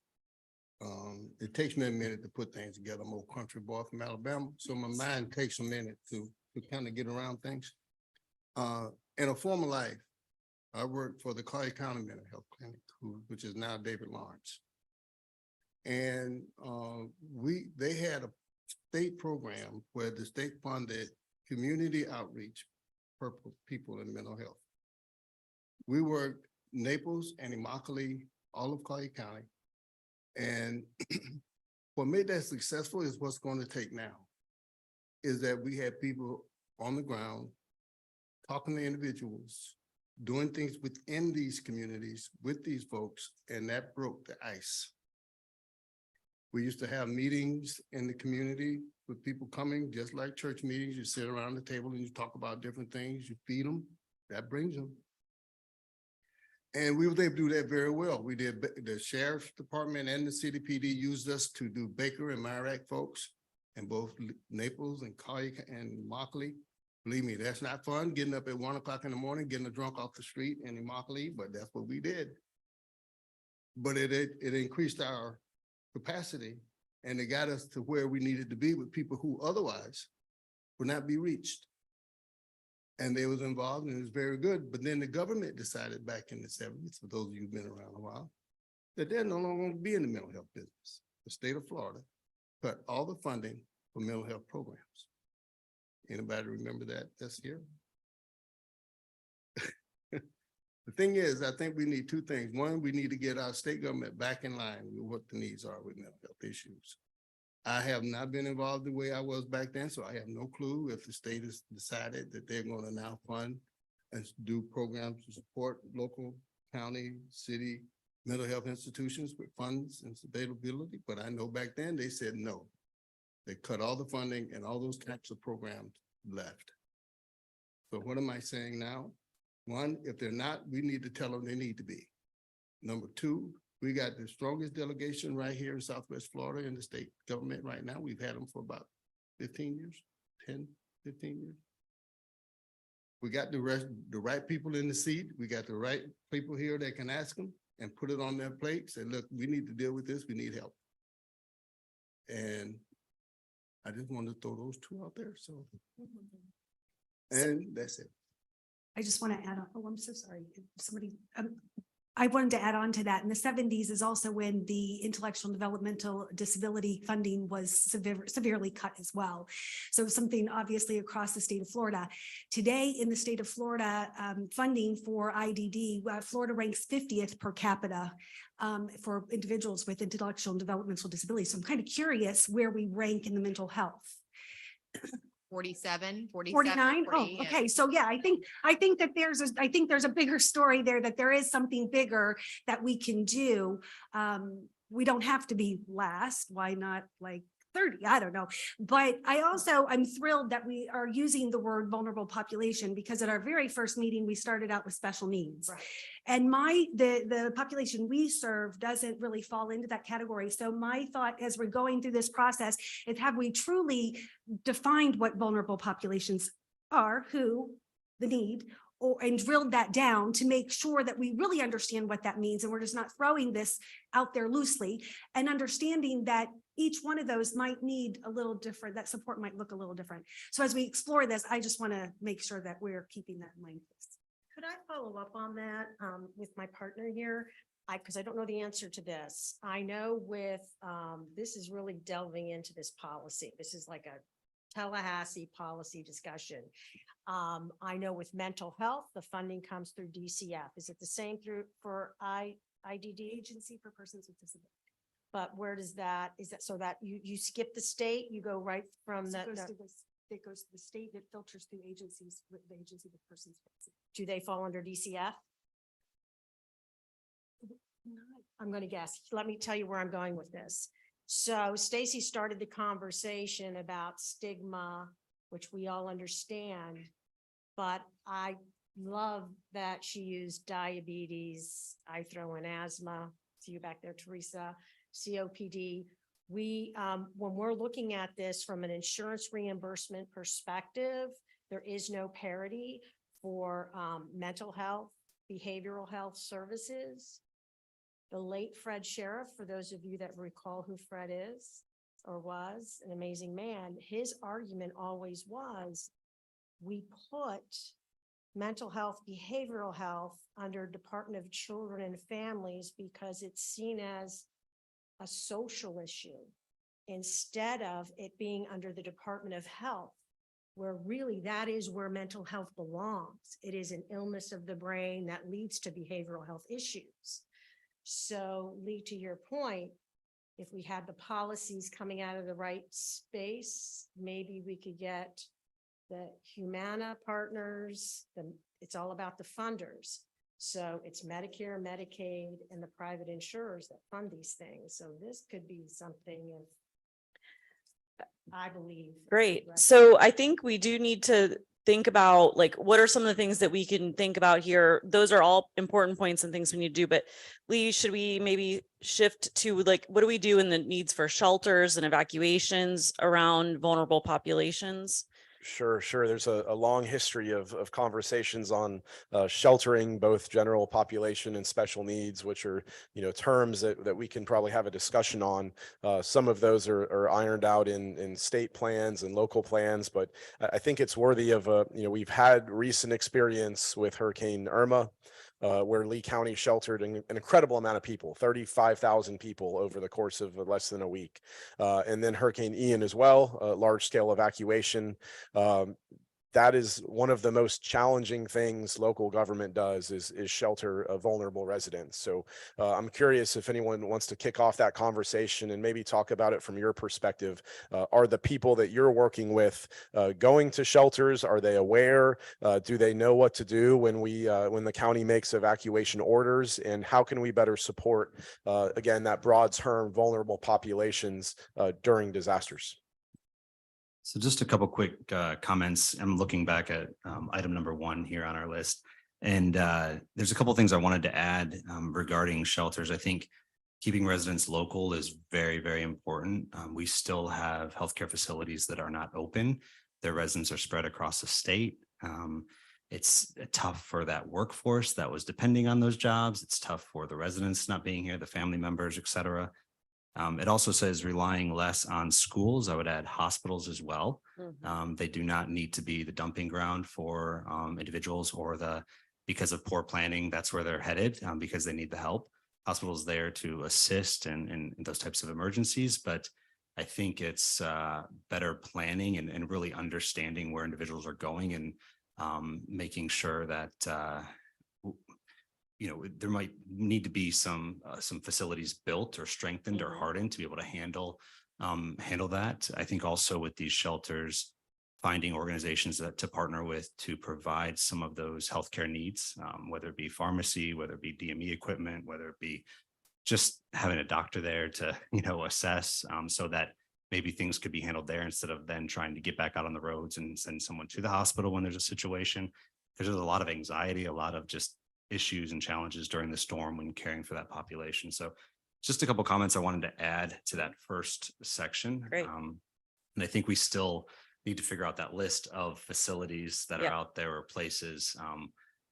It takes me a minute to put things together. I'm a country boy from Alabama, so my mind takes a minute to kind of get around things. In a former life, I worked for the Collier County Mental Health Clinic, which is now David Lawrence. And they had a state program where the state funded community outreach for people in mental health. We worked Naples and Immokalee, all of Collier County. And what made that successful is what's going to take now, is that we had people on the ground talking to individuals, doing things within these communities with these folks, and that broke the ice. We used to have meetings in the community with people coming, just like church meetings. You sit around the table and you talk about different things, you feed them, that brings them. And we were able to do that very well. We did, the sheriff's department and the CDPD used us to do Baker and Myrack folks in both Naples and Collier and Immokalee. Believe me, that's not fun, getting up at 1 o'clock in the morning, getting a drunk off the street in Immokalee, but that's what we did. But it increased our capacity, and it got us to where we needed to be with people who otherwise would not be reached. And they was involved, and it was very good. But then the government decided back in the 70s, for those of you who've been around a while, that they're no longer going to be in the mental health business. The state of Florida cut all the funding for mental health programs. Anybody remember that this year? The thing is, I think we need two things. One, we need to get our state government back in line with what the needs are with mental health issues. I have not been involved the way I was back then, so I have no clue if the state has decided that they're going to now fund and do programs to support local, county, city mental health institutions with funds and availability. But I know back then they said no. They cut all the funding, and all those types of programs left. So what am I saying now? One, if they're not, we need to tell them they need to be. Number two, we got the strongest delegation right here in Southwest Florida in the state government right now. We've had them for about 15 years, 10, 15 years. We got the right people in the seat. We got the right people here that can ask them and put it on their plate. Say, look, we need to deal with this. We need help. And I just wanted to throw those two out there. So, and that's it. I just want to add on. Oh, I'm so sorry. Somebody, I wanted to add on to that. In the 70s is also when the intellectual and developmental disability funding was severely cut as well. So something obviously across the state of Florida. Today in the state of Florida, funding for IDD, Florida ranks 50th per capita for individuals with intellectual and developmental disabilities. So I'm kind of curious where we rank in the mental health. 47, 49? Oh, 48. okay. So yeah, I think that I think there's a bigger story there, that there is something bigger that we can do. We don't have to be last. Why not like 30? I don't know. But I'm thrilled that we are using the word vulnerable population, because at our very first meeting, we started out with special needs. And the population we serve doesn't really fall into that category. So my thought as we're going through this process is, have we truly defined what vulnerable populations are, who, the need, and drilled that down to make sure that we really understand what that means. And we're just not throwing this out there loosely, and understanding that each one of those might need a little different, that support might look a little different. So as we explore this, I just want to make sure that we're keeping that in mind. Could I follow up on that with my partner here? Because I don't know the answer to this. I know with, this is really delving into this policy. This is like a Tallahassee policy discussion. I know with mental health, the funding comes through DCF. Is it the same for IDD? Agency for Persons with Disabilities. But where does that, is that so that you skip the state, you go right from that? It goes to the state, it filters through agencies with the Agency with Persons with Disabilities. Do they fall under DCF? I'm going to guess. Let me tell you where I'm going with this. So Stacy started the conversation about stigma, which we all understand, but I love that she used diabetes. I throw in asthma. See you back there, Teresa. COPD. We, when we're looking at this from an insurance reimbursement perspective, there is no parity for mental health, behavioral health services. The late Fred Sheriff, for those of you that recall who Fred is or was, an amazing man, his argument always was, we put mental health, behavioral health under Department of Children and Families because it's seen as a social issue instead of it being under the Department of Health, where really that is where mental health belongs. It is an illness of the brain that leads to behavioral health issues. So Lee, to your point, if we had the policies coming out of the right space, maybe we could get the Humana partners, it's all about the funders. So it's Medicare, Medicaid, and the private insurers that fund these things. So this could be something if I believe. Great. So I think we do need to think about like, what are some of the things that we can think about here? Those are all important points and things we need to do, but Lee, should we maybe shift to like, what do we do in the needs for shelters and evacuations around vulnerable populations? Sure. There's a long history of conversations on sheltering both general population and special needs, which are, terms that we can probably have a discussion on. Some of those are ironed out in state plans and local plans, but I think it's worthy of we've had recent experience with Hurricane Irma, where Lee County sheltered an incredible amount of people, 35,000 people over the course of less than a week. And then Hurricane Ian as well, large scale evacuation. That is one of the most challenging things local government does is shelter vulnerable residents. So I'm curious if anyone wants to kick off that conversation and maybe talk about it from your perspective. Are the people that you're working with going to shelters? Are they aware? Do they know what to do when the county makes evacuation orders? And how can we better support, again, that broad term vulnerable populations during disasters? So just a couple quick comments. I'm looking back at item number 1 here on our list. And there's a couple of things I wanted to add regarding shelters. I think keeping residents local is very, very important. We still have healthcare facilities that are not open. Their residents are spread across the state. It's tough for that workforce that was depending on those jobs. It's tough for the residents not being here, the family members, et cetera. It also says relying less on schools. I would add hospitals as well. They do not need to be the dumping ground for individuals or because of poor planning, that's where they're headed because they need the help. Hospitals there to assist in those types of emergencies. But I think it's better planning and really understanding where individuals are going and making sure that there might need to be some facilities built or strengthened or hardened to be able to handle that. I think also with these shelters, finding organizations to partner with to provide some of those healthcare needs, whether it be pharmacy, whether it be DME equipment, whether it be just having a doctor there to, assess, so that maybe things could be handled there instead of then trying to get back out on the roads and send someone to the hospital when there's a situation. There's a lot of anxiety, a lot of just issues and challenges during the storm when caring for that population. So just a couple comments I wanted to add to that first section. Great. And I think we still need to figure out that list of facilities that are Yeah. out there or places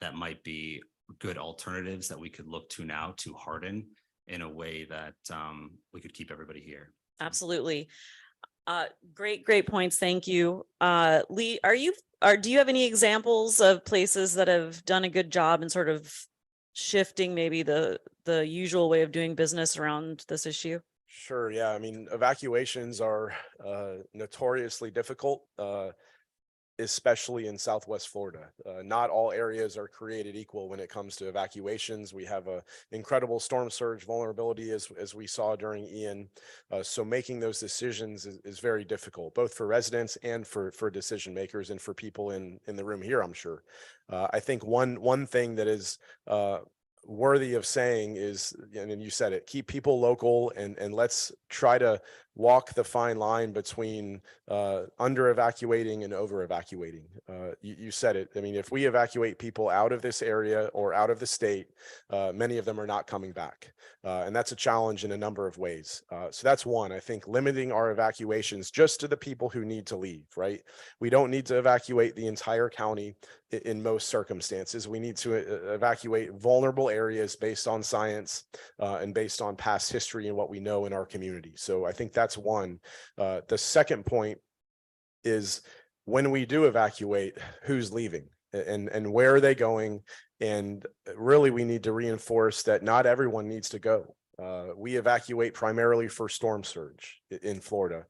that might be good alternatives that we could look to now to harden in a way that we could keep everybody here. Absolutely. Great points. Thank you. Lee, do you have any examples of places that have done a good job in sort of shifting maybe the usual way of doing business around this issue? Sure. Yeah. I mean, evacuations are notoriously difficult, especially in Southwest Florida. Not all areas are created equal when it comes to evacuations. We have an incredible storm surge vulnerability as we saw during Ian. So making those decisions is very difficult, both for residents and for decision makers and for people in the room here, I'm sure. I think one thing that is worthy of saying is, and you said it, keep people local and let's try to walk the fine line between under evacuating and over evacuating. You said it. I mean, if we evacuate people out of this area or out of the state, many of them are not coming back. And that's a challenge in a number of ways. So that's one. I think limiting our evacuations just to the people who need to leave, right? We don't need to evacuate the entire county in most circumstances. We need to evacuate vulnerable areas based on science and based on past history and what we know in our community. So I think that's one. The second point is when we do evacuate, who's leaving and where are they going? And really, we need to reinforce that not everyone needs to go. We evacuate primarily for storm surge in Florida.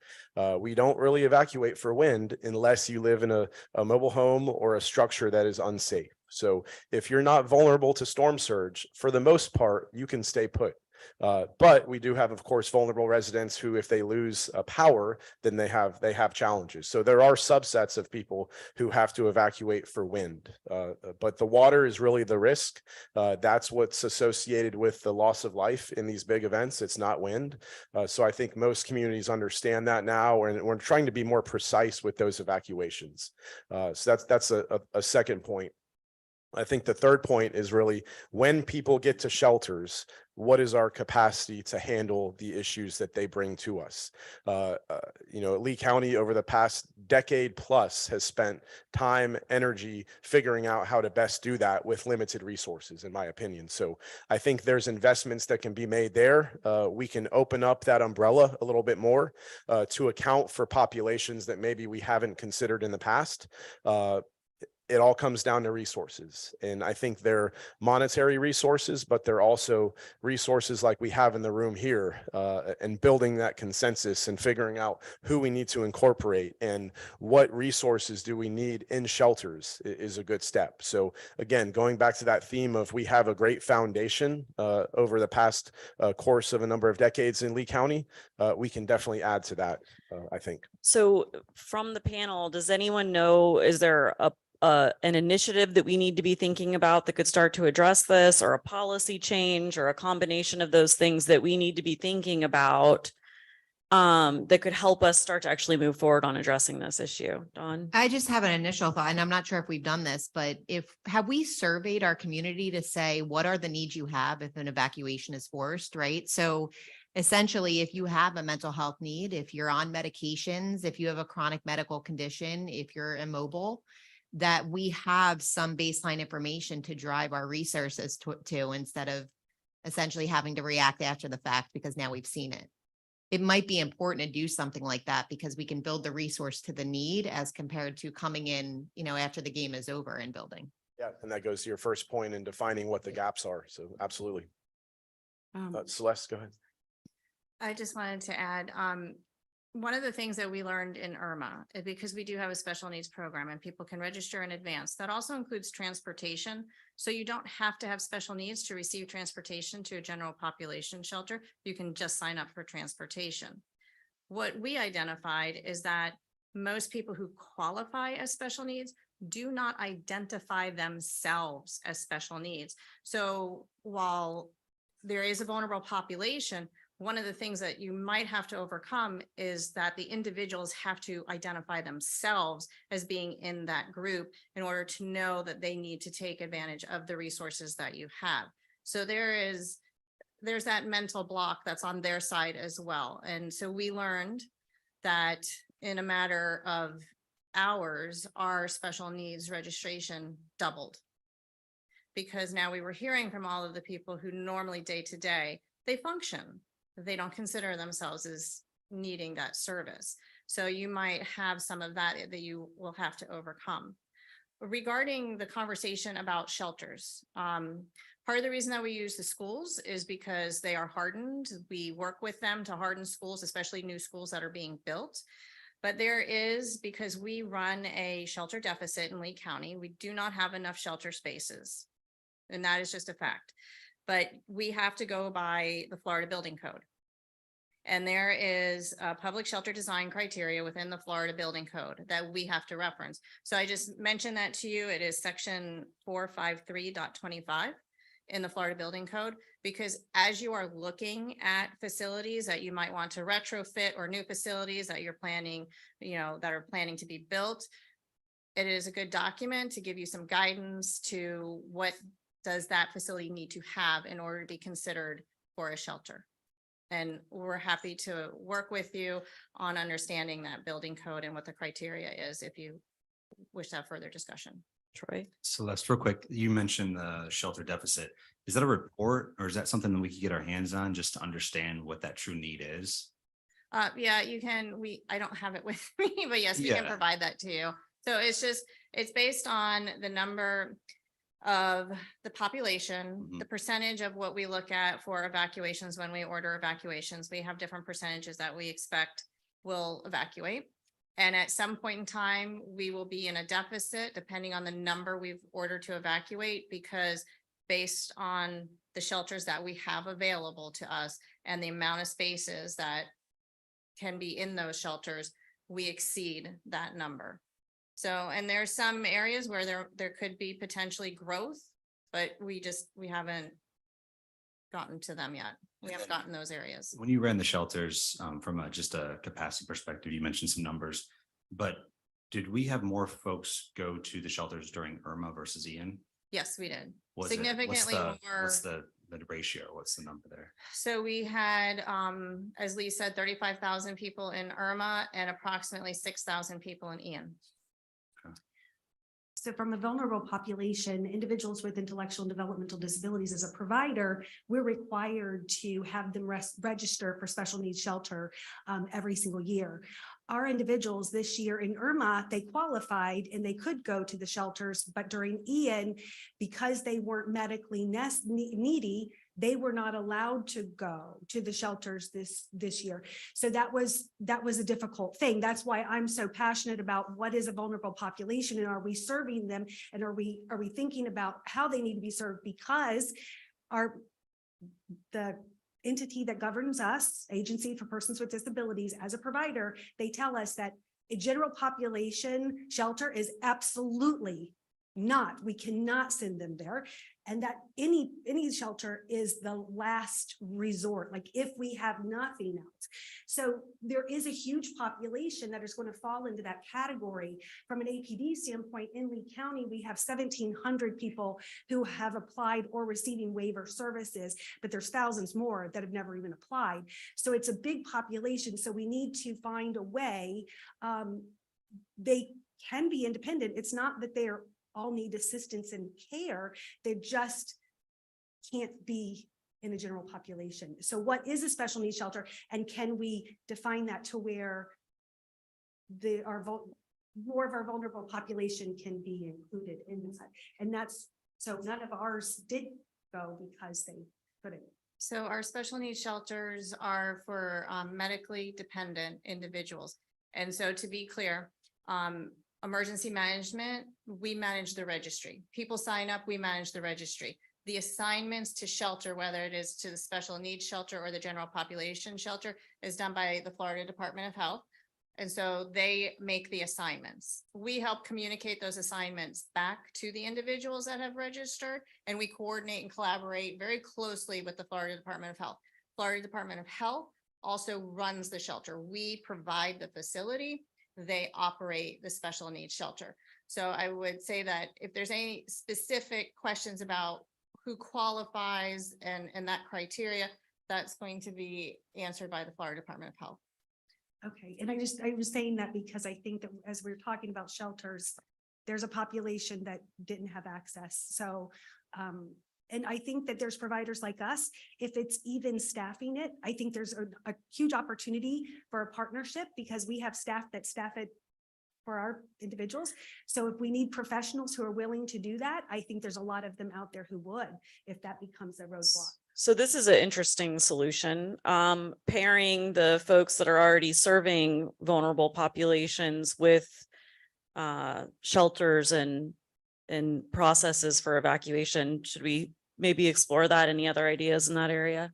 We don't really evacuate for wind unless you live in a mobile home or a structure that is unsafe. So if you're not vulnerable to storm surge, for the most part, you can stay put. But we do have, of course, vulnerable residents who, if they lose power, then they have challenges. So there are subsets of people who have to evacuate for wind. But the water is really the risk. That's what's associated with the loss of life in these big events. It's not wind. So I think most communities understand that now, and we're trying to be more precise with those evacuations. So that's a second point. I think the third point is really when people get to shelters, what is our capacity to handle the issues that they bring to us? Lee County over the past decade plus has spent time, energy figuring out how to best do that with limited resources, in my opinion. So I think there's investments that can be made there. We can open up that umbrella a little bit more to account for populations that maybe we haven't considered in the past. It all comes down to resources. And I think they're monetary resources, but they're also resources like we have in the room here, and building that consensus and figuring out who we need to incorporate and what resources do we need in shelters is a good step. So again, going back to that theme of we have a great foundation over the past course of a number of decades in Lee County, we can definitely add to that, I think. So from the panel, does anyone know, is there an initiative that we need to be thinking about that could start to address this, or a policy change, or a combination of those things that we need to be thinking about that could help us start to actually move forward on addressing this issue? Dawn? I just have an initial thought, and I'm not sure if we've done this, but have we surveyed our community to say, what are the needs you have if an evacuation is forced, right? So essentially, if you have a mental health need, if you're on medications, if you have a chronic medical condition, if you're immobile, that we have some baseline information to drive our resources to instead of essentially having to react after the fact because now we've seen it. It might be important to do something like that because we can build the resource to the need as compared to coming in, after the game is over and building. Yeah, and that goes to your first point in defining what the gaps are. So absolutely. Celeste, go ahead. I just wanted to add, one of the things that we learned in IRMA, because we do have a special needs program and people can register in advance, that also includes transportation. So you don't have to have special needs to receive transportation to a general population shelter. You can just sign up for transportation. What we identified is that most people who qualify as special needs do not identify themselves as special needs. So while there is a vulnerable population, one of the things that you might have to overcome is that the individuals have to identify themselves as being in that group in order to know that they need to take advantage of the resources that you have. So there's that mental block that's on their side as well. And so we learned that in a matter of hours, our special needs registration doubled. Because now we were hearing from all of the people who normally day to day, they function. They don't consider themselves as needing that service. So you might have some of that you will have to overcome. Regarding the conversation about shelters, part of the reason that we use the schools is because they are hardened. We work with them to harden schools, especially new schools that are being built. But there is, because we run a shelter deficit in Lee County, we do not have enough shelter spaces. And that is just a fact. But we have to go by the Florida Building Code. And there is a public shelter design criteria within the Florida Building Code that we have to reference. So I just mentioned that to you. It is section 453.25 in the Florida Building Code, because as you are looking at facilities that you might want to retrofit or new facilities that you're planning, that are planning to be built, it is a good document to give you some guidance to what does that facility need to have in order to be considered for a shelter. And we're happy to work with you on understanding that building code and what the criteria is if you wish to have further discussion. Troy? Celeste, real quick, you mentioned the shelter deficit. Is that a report or is that something that we could get our hands on just to understand what that true need is? Yeah, you can, I don't have it with me, but yes, we can Yeah. provide that to you. So it's based on the number of the population, the percentage of what we look at for evacuations. When we order evacuations, we have different percentages that we expect will evacuate. And at some point in time, we will be in a deficit depending on the number we've ordered to evacuate, because based on the shelters that we have available to us and the amount of spaces that can be in those shelters, we exceed that number. So, and there's some areas where there could be potentially growth, but we haven't gotten to them yet. We haven't gotten those areas. When you ran the shelters, from just a capacity perspective, you mentioned some numbers, but did we have more folks go to the shelters during Irma versus Ian? Yes, we did. Was it- Significantly more. What's the ratio? What's the number there? So we had, as Lee said, 35,000 people in Irma and approximately 6,000 people in Ian. So from a vulnerable population, individuals with intellectual and developmental disabilities, as a provider, we're required to have them register for special needs shelter every single year. Our individuals this year in Irma, they qualified and they could go to the shelters, but during Ian, because they weren't medically needy, they were not allowed to go to the shelters this year. So that was a difficult thing. That's why I'm so passionate about what is a vulnerable population and are we serving them, and are we thinking about how they need to be served, because the entity that governs us, Agency for Persons with Disabilities, as a provider, they tell us that a general population shelter is absolutely not, we cannot send them there. And that any shelter is the last resort, like if we have nothing else. So there is a huge population that is going to fall into that category. From an APD standpoint, in Lee County, we have 1,700 people who have applied or receiving waiver services, but there's thousands more that have never even applied. So it's a big population. So we need to find a way. They can be independent. It's not that they're all need assistance and care. They just can't be in a general population. So what is a special needs shelter, and can we define that to where more of our vulnerable population can be included in this? And that's, so none of ours did go because they couldn't. So our special needs shelters are for medically dependent individuals. And so to be clear, emergency management, we manage the registry. People sign up, we manage the registry. The assignments to shelter, whether it is to the special needs shelter or the general population shelter, is done by the Florida Department of Health. And so they make the assignments. We help communicate those assignments back to the individuals that have registered, and we coordinate and collaborate very closely with the Florida Department of Health. Florida Department of Health also runs the shelter. We provide the facility. They operate the special needs shelter. So I would say that if there's any specific questions about who qualifies and that criteria, that's going to be answered by the Florida Department of Health. Okay, and I was saying that because I think that as we're talking about shelters, there's a population that didn't have access. So, and I think that there's providers like us, if it's even staffing it, I think there's a huge opportunity for a partnership because we have staff that staff it for our individuals. So if we need professionals who are willing to do that, I think there's a lot of them out there who would, if that becomes a roadblock. So this is an interesting solution, pairing the folks that are already serving vulnerable populations with shelters and processes for evacuation. Should we maybe explore that? Any other ideas in that area?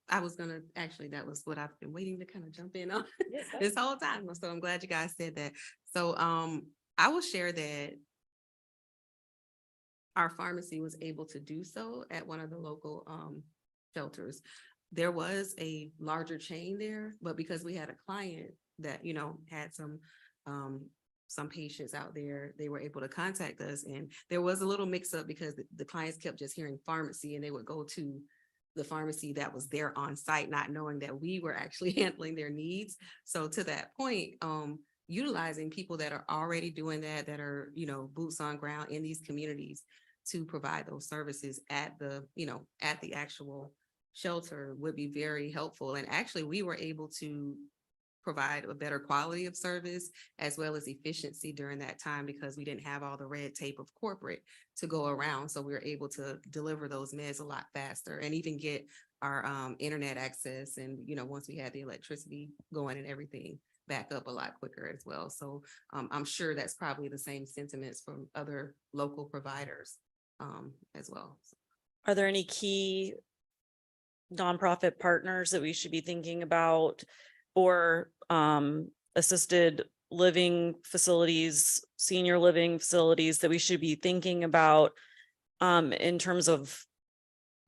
I was gonna, actually, that was what I've been waiting to kind of jump in on this whole time. So I'm glad you guys said that. So I will share that our pharmacy was able to do so at one of the local shelters. There was a larger chain there, but because we had a client that, you know, had some patients out there, they were able to contact us, and there was a little mix up because the clients kept just hearing pharmacy and they would go to the pharmacy that was there on site, not knowing that we were actually handling their needs. So to that point, utilizing people that are already doing that, that are, you know, boots on ground in these communities to provide those services at the, you know, at the actual shelter would be very helpful. And actually we were able to provide a better quality of service as well as efficiency during that time because we didn't have all the red tape of corporate to go around. So we were able to deliver those meds a lot faster and even get our internet access. And, you know, once we had the electricity going and everything back up a lot quicker as well. So I'm sure that's probably the same sentiments from other local providers as well. Are there any key nonprofit partners that we should be thinking about, or assisted living facilities, senior living facilities that we should be thinking about in terms of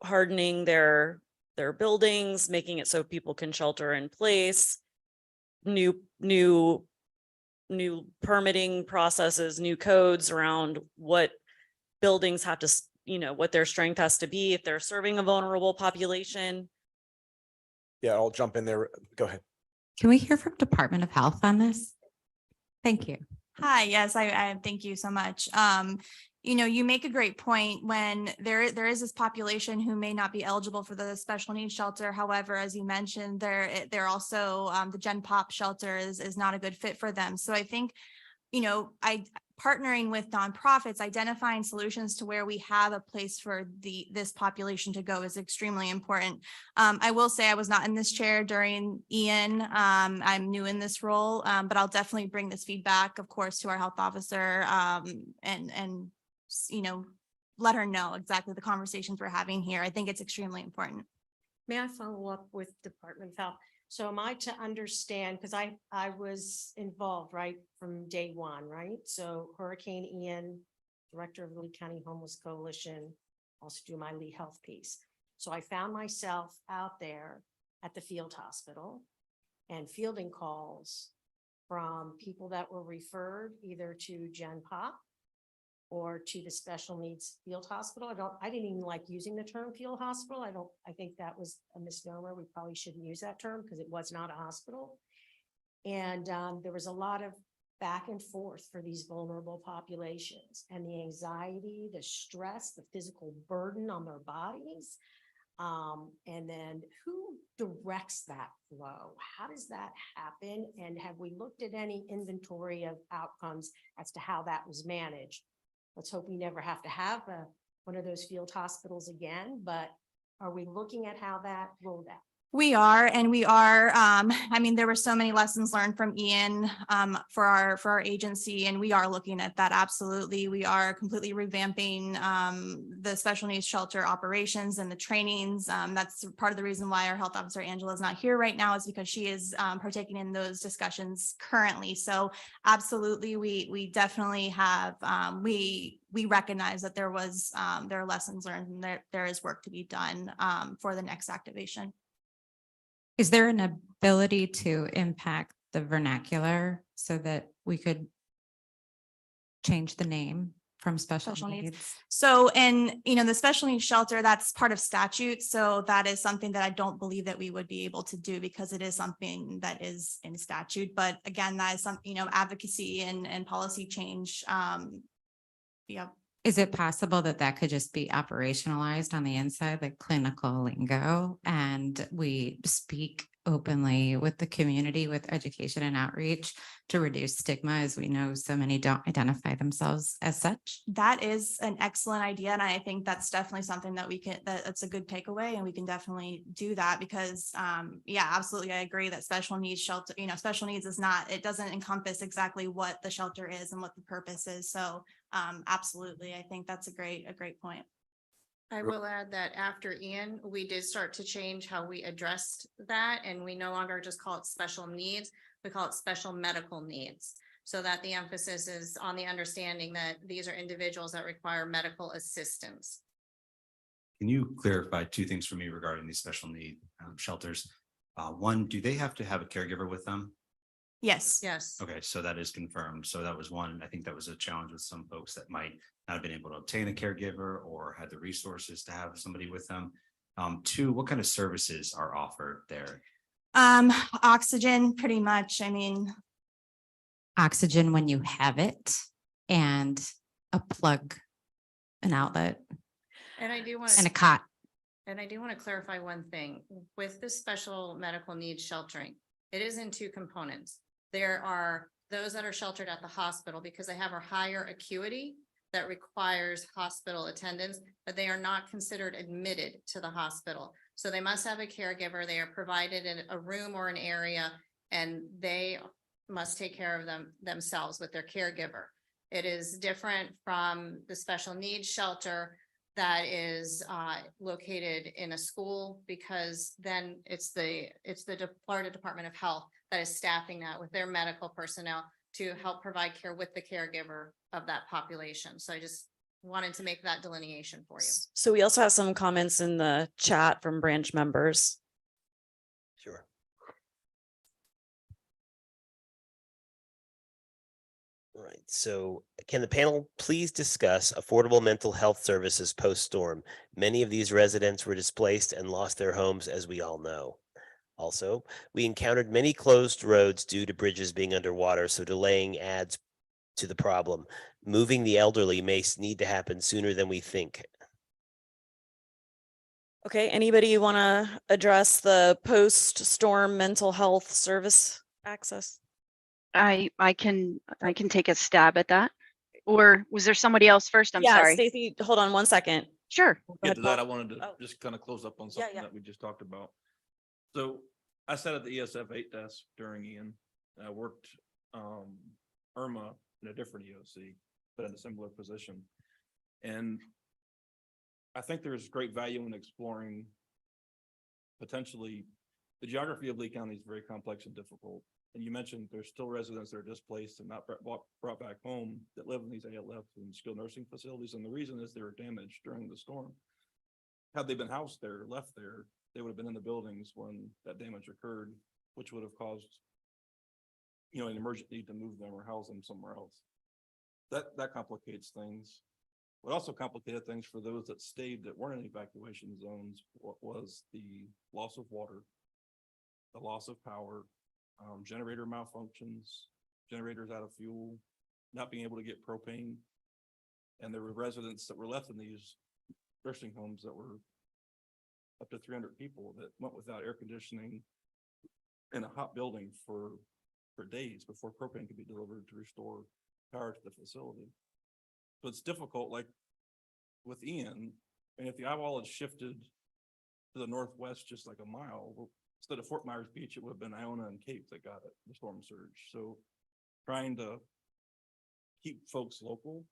hardening their buildings, making it so people can shelter in place, new permitting processes, new codes around what buildings have to, you know, what their strength has to be if they're serving a vulnerable population? Yeah, I'll jump in there. Go ahead. Can we hear from Department of Health on this? Thank you. Hi, yes, I thank you so much. You know, you make a great point when there is this population who may not be eligible for the special needs shelter. However, as you mentioned, they're also the Gen Pop shelter is not a good fit for them. So I think, you know, partnering with nonprofits, identifying solutions to where we have a place for this population to go is extremely important. I will say I was not in this chair during Ian. I'm new in this role, but I'll definitely bring this feedback, of course, to our health officer and you know, let her know exactly the conversations we're having here. I think it's extremely important. May I follow up with Department of Health? So am I to understand, because I was involved right from day one, right? So Hurricane Ian, Director of the Lee County Homeless Coalition, also do my Lee Health piece. So I found myself out there at the field hospital and fielding calls from people that were referred either to Gen Pop or to the special needs field hospital. I didn't even like using the term field hospital. I think that was a misnomer. We probably shouldn't use that term because it was not a hospital. And there was a lot of back and forth for these vulnerable populations and the anxiety, the stress, the physical burden on their bodies. And then who directs that flow? How does that happen? And have we looked at any inventory of outcomes as to how that was managed? Let's hope we never have to have one of those field hospitals again, but are we looking at how that rolled out? We are, I mean, there were so many lessons learned from Ian for our agency, and we are looking at that. Absolutely. We are completely revamping the special needs shelter operations and the trainings. That's part of the reason why our health officer Angela is not here right now, is because she is partaking in those discussions currently. So absolutely, we definitely have, we recognize that there are lessons learned, and there is work to be done for the next activation. Is there an ability to impact the vernacular so that we could change the name from special needs? So, and the special needs shelter, that's part of statute. So that is something that I don't believe that we would be able to do, because it is something that is in statute. But again, that is some, advocacy and policy change. Yeah. Is it possible that that could just be operationalized on the inside, like clinical lingo, and we speak openly with the community with education and outreach to reduce stigma, as we know so many don't identify themselves as such? That is an excellent idea. And I think that's definitely something that that's a good takeaway, and we can definitely do that, because yeah, absolutely. I agree that special needs shelter, special needs is not, it doesn't encompass exactly what the shelter is and what the purpose is. So absolutely. I think that's a great point. I will add that after Ian, we did start to change how we addressed that, and we no longer just call it special needs, we call it special medical needs. So that the emphasis is on the understanding that these are individuals that require medical assistance. Can you clarify two things for me regarding these special need shelters? One, do they have to have a caregiver with them? Yes. Yes. Okay, so that is confirmed. So that was one. I think that was a challenge with some folks that might not have been able to obtain a caregiver or had the resources to have somebody with them. Two, what kind of services are offered there? Oxygen, pretty much. I mean, Oxygen when you have it, and a plug, an outlet, And I do want and a cot. And I do want to clarify one thing with the special medical needs sheltering. It is in two components. There are those that are sheltered at the hospital because they have a higher acuity that requires hospital attendance, but they are not considered admitted to the hospital. So they must have a caregiver. They are provided in a room or an area, and they must take care of themselves with their caregiver. It is different from the special needs shelter that is located in a school, because then it's the Florida Department of Health that is staffing that with their medical personnel to help provide care with the caregiver of that population. So I just wanted to make that delineation for you. So we also have some comments in the chat from branch members. Sure. All right, so can the panel please discuss affordable mental health services post-storm? Many of these residents were displaced and lost their homes, as we all know. Also, we encountered many closed roads due to bridges being underwater, so delaying adds to the problem. Moving the elderly may need to happen sooner than we think. Okay, anybody want to address the post-storm mental health service access? I can take a stab at that. Or was there somebody else first? I'm Yeah, sorry. Stacey, hold on one second. Sure. Go Get ahead, to that, I Paul. wanted to Oh. just kind of close up on Yeah, something yeah. that we just talked about. So I sat at the ESF 8 desk during Ian. I worked Irma in a different EOC, but in a similar position. And I think there's great value in exploring potentially the geography of Lee County is very complex and difficult. And you mentioned there's still residents that are displaced and not brought back home that live in these ALF and skilled nursing facilities. And the reason is they were damaged during the storm. Had they been housed there, left there, they would have been in the buildings when that damage occurred, which would have caused, an emergent need to move them or house them somewhere else. That complicates things. What also complicated things for those that stayed that weren't in evacuation zones was the loss of water, the loss of power, generator malfunctions, generators out of fuel, not being able to get propane. And there were residents that were left in these nursing homes that were up to 300 people that went without air conditioning in a hot building for days before propane could be delivered to restore power to the facility. So it's difficult, like with Ian, and if the eyewall had shifted to the northwest just like a mile, instead of Fort Myers Beach, it would have been Iona and Cape that got it, the storm surge. So trying to keep folks local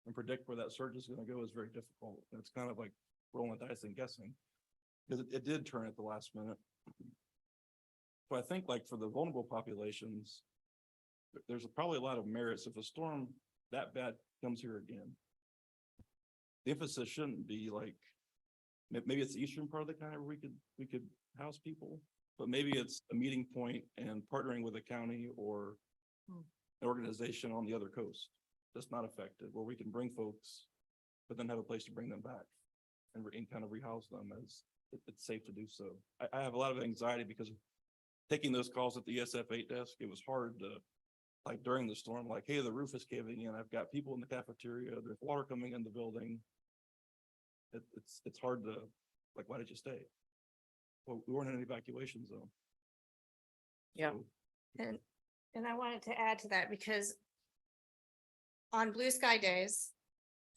and predict where that surge is going to go is very difficult. And it's kind of like rolling the dice and guessing, because it did turn at the last minute. So I think like for the vulnerable populations, there's probably a lot of merits. If a storm that bad comes here again, the emphasis shouldn't be like, maybe it's the eastern part of the county where we could house people, but maybe it's a meeting point and partnering with a county or an organization on the other coast that's not affected, where we can bring folks, but then have a place to bring them back and kind of rehouse them as it's safe to do so. I have a lot of anxiety because taking those calls at the SF8 desk, it was hard to, like during the storm, like, hey, the roof is caving in. I've got people in the cafeteria. There's water coming in the building. It's hard to, like, why did you stay? Well, we weren't in an evacuation zone. Yeah. And I wanted to add to that because on blue sky days,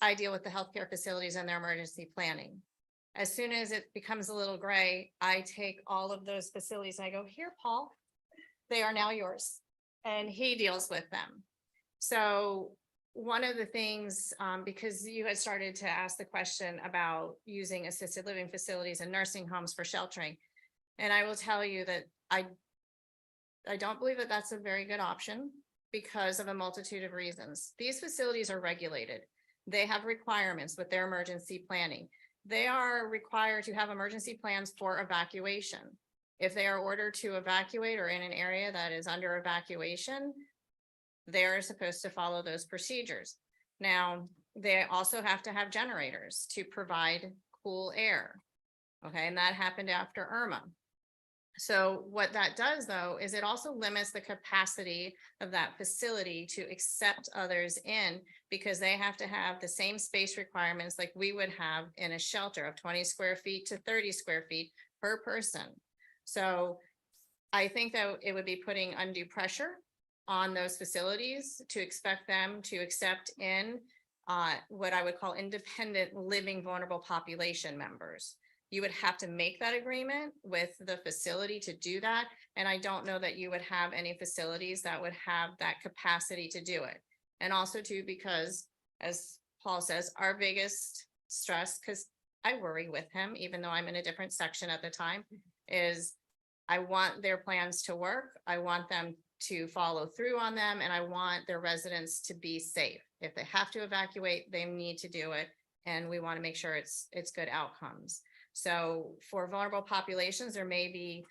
I deal with the healthcare facilities and their emergency planning. As soon as it becomes a little gray, I take all of those facilities and I go, here, Paul, they are now yours. And he deals with them. So one of the things, because you had started to ask the question about using assisted living facilities and nursing homes for sheltering. And I will tell you that I don't believe that that's a very good option because of a multitude of reasons. These facilities are regulated. They have requirements with their emergency planning. They are required to have emergency plans for evacuation. If they are ordered to evacuate or in an area that is under evacuation, they are supposed to follow those procedures. Now, they also have to have generators to provide cool air. Okay, and that happened after Irma. So what that does though, is it also limits the capacity of that facility to accept others in because they have to have the same space requirements like we would have in a shelter of 20 square feet to 30 square feet per person. So I think that it would be putting undue pressure on those facilities to expect them to accept in what I would call independent living vulnerable population members. You would have to make that agreement with the facility to do that. And I don't know that you would have any facilities that would have that capacity to do it. And also too, because as Paul says, our biggest stress, because I worry with him, even though I'm in a different section at the time, is I want their plans to work. I want them to follow through on them. And I want their residents to be safe. If they have to evacuate, they need to do it. And we want to make sure it's good outcomes. So for vulnerable populations, there may be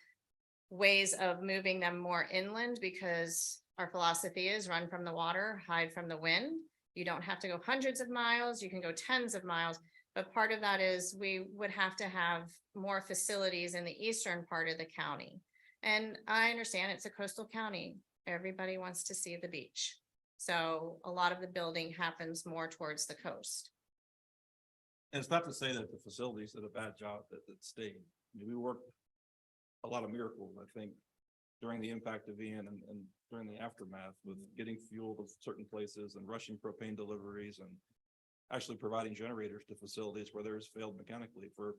ways of moving them more inland because our philosophy is run from the water, hide from the wind. You don't have to go hundreds of miles, you can go tens of miles. But part of that is we would have to have more facilities in the eastern part of the county. And I understand it's a coastal county. Everybody wants to see the beach. So a lot of the building happens more towards the coast. And it's not to say that the facilities did a bad job that stayed. I mean, we worked a lot of miracles, I think, during the impact of Ian and during the aftermath with getting fuel to certain places and rushing propane deliveries and actually providing generators to facilities where theirs failed mechanically for,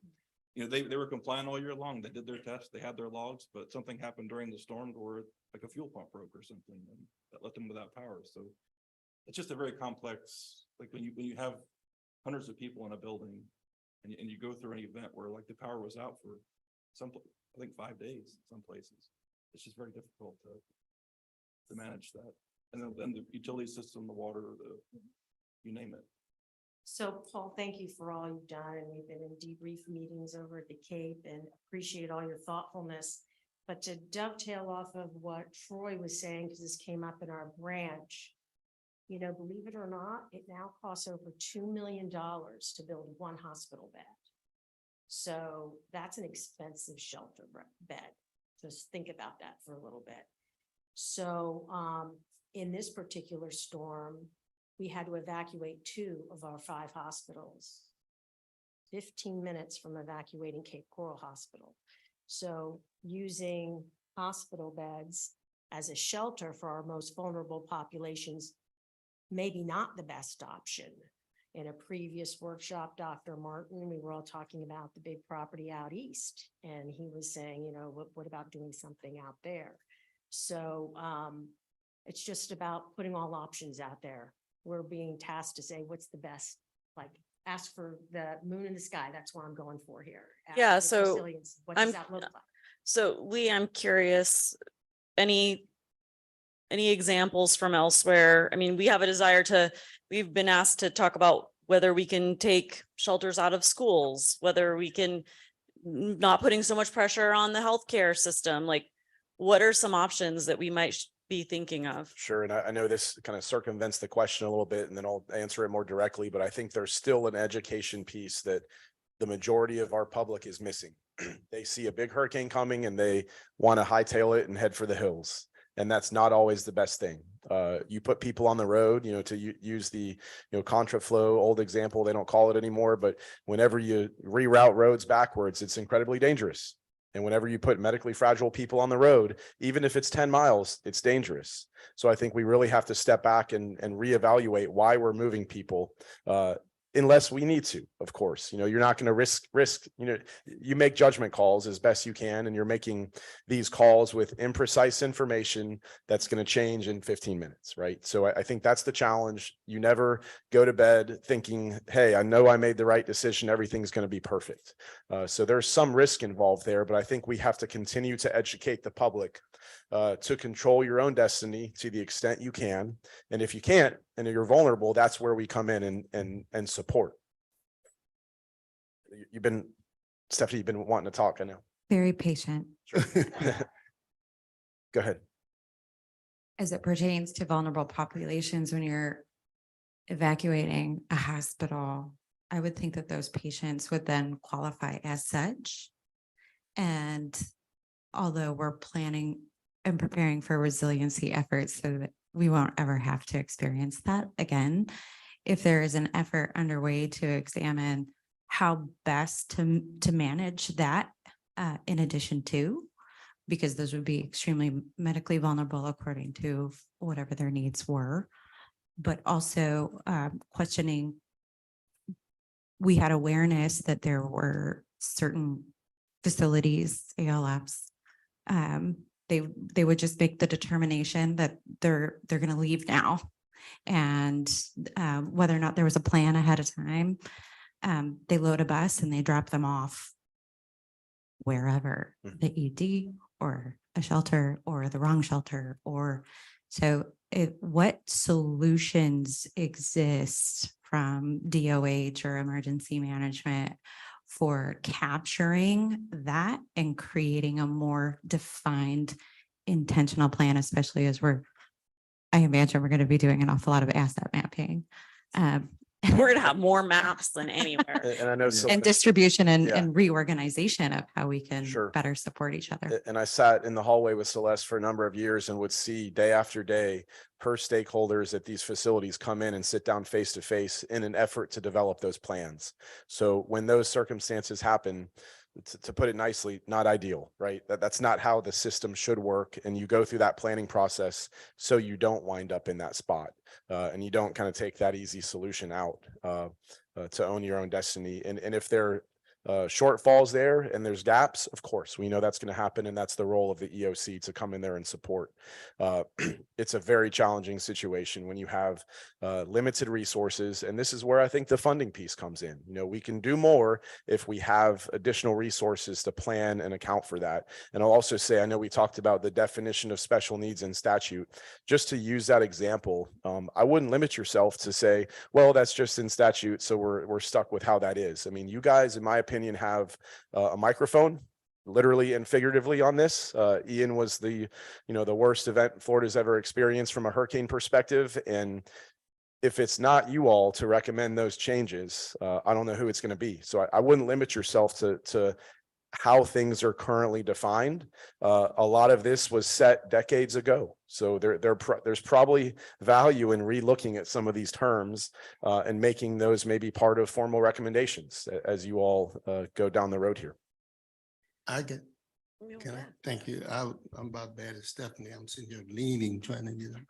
you know, they were compliant all year long. They did their tests, they had their logs, but something happened during the storm or like a fuel pump broke or something and that left them without power. So it's just a very complex, like when you have hundreds of people in a building and you go through an event where like the power was out for I think 5 days in some places. It's just very difficult to manage that. And then the utility system, the water, you name it. So Paul, thank you for all you've done. And we've been in debrief meetings over at the Cape and appreciate all your thoughtfulness. But to dovetail off of what Troy was saying, because this came up in our branch, you know, believe it or not, it now costs over $2 million to build one hospital bed. So that's an expensive shelter bed. Just think about that for a little bit. So in this particular storm, we had to evacuate 2 of our 5 hospitals, 15 minutes from evacuating Cape Coral Hospital. So using hospital beds as a shelter for our most vulnerable populations, maybe not the best option. In a previous workshop, Dr. Martin, we were all talking about the big property out east. And he was saying, you know, what about doing something out there? So it's just about putting all options out there. We're being tasked to say, what's the best, like, ask for the moon in the sky. That's what I'm going for here. Ask Yeah, for so resilience. What does I'm- that look like? So Lee, I'm curious, any examples from elsewhere? I mean, we have a desire we've been asked to talk about whether we can take shelters out of schools, whether we can not putting so much pressure on the healthcare system. Like, what are some options that we might be thinking of? Sure. And I know this kind of circumvents the question a little bit, and then I'll answer it more directly, but I think there's still an education piece that the majority of our public is missing. They see a big hurricane coming and they want to hightail it and head for the hills. And that's not always the best thing. You put people on the road, you know, to use the, contraflow old example, they don't call it anymore, but whenever you reroute roads backwards, it's incredibly dangerous. And whenever you put medically fragile people on the road, even if it's 10 miles, it's dangerous. So I think we really have to step back and reevaluate why we're moving people, unless we need to, of course. You're not going to risk, you make judgment calls as best you can, and you're making these calls with imprecise information that's going to change in 15 minutes, right? So I think that's the challenge. You never go to bed thinking, hey, I know I made the right decision, everything's going to be perfect. So there's some risk involved there, but I think we have to continue to educate the public to control your own destiny to the extent you can. And if you can't, and you're vulnerable, that's where we come in and support. Stephanie, you've been wanting to talk, I know. Very patient. Go ahead. As it pertains to vulnerable populations, when you're evacuating a hospital, I would think that those patients would then qualify as such. And although we're planning and preparing for resiliency efforts so that we won't ever have to experience that again, if there is an effort underway to examine how best to manage that in addition to, because those would be extremely medically vulnerable according to whatever their needs were, but also questioning, we had awareness that there were certain facilities, ALFs, they would just make the determination that they're going to leave now. And whether or not there was a plan ahead of time, they load a bus and they drop them off wherever, the ED or a shelter or the wrong shelter. Or so what solutions exist from DOH or emergency management for capturing that and creating a more defined intentional plan, especially as I imagine we're going to be doing an awful lot of asset mapping. We're going to have more maps than anywhere. And I know And distribution and Yeah. reorganization of how we can Sure. better support each other. And I sat in the hallway with Celeste for a number of years and would see day after day her stakeholders at these facilities come in and sit down face to face in an effort to develop those plans. So when those circumstances happen, to put it nicely, not ideal, right? That's not how the system should work. And you go through that planning process so you don't wind up in that spot, and you don't kind of take that easy solution out to own your own destiny. And if there shortfalls there and there's gaps, of course, we know that's going to happen. And that's the role of the EOC to come in there and support. It's a very challenging situation when you have limited resources. And this is where I think the funding piece comes in. We can do more if we have additional resources to plan and account for that. And I'll also say, I know we talked about the definition of special needs in statute. Just to use that example, I wouldn't limit yourself to say, well, that's just in statute, so we're stuck with how that is. I mean, you guys, in my opinion, have a microphone, literally and figuratively, on this. Ian was the worst event Florida's ever experienced from a hurricane perspective. And if it's not you all to recommend those changes, I don't know who it's going to be. So I wouldn't limit yourself to how things are currently defined. A lot of this was set decades ago. So there's probably value in re-looking at some of these terms and making those maybe part of formal recommendations as you all go down the road here. Thank you. I'm about bad as Stephanie. I'm sitting here leaning, trying to get them.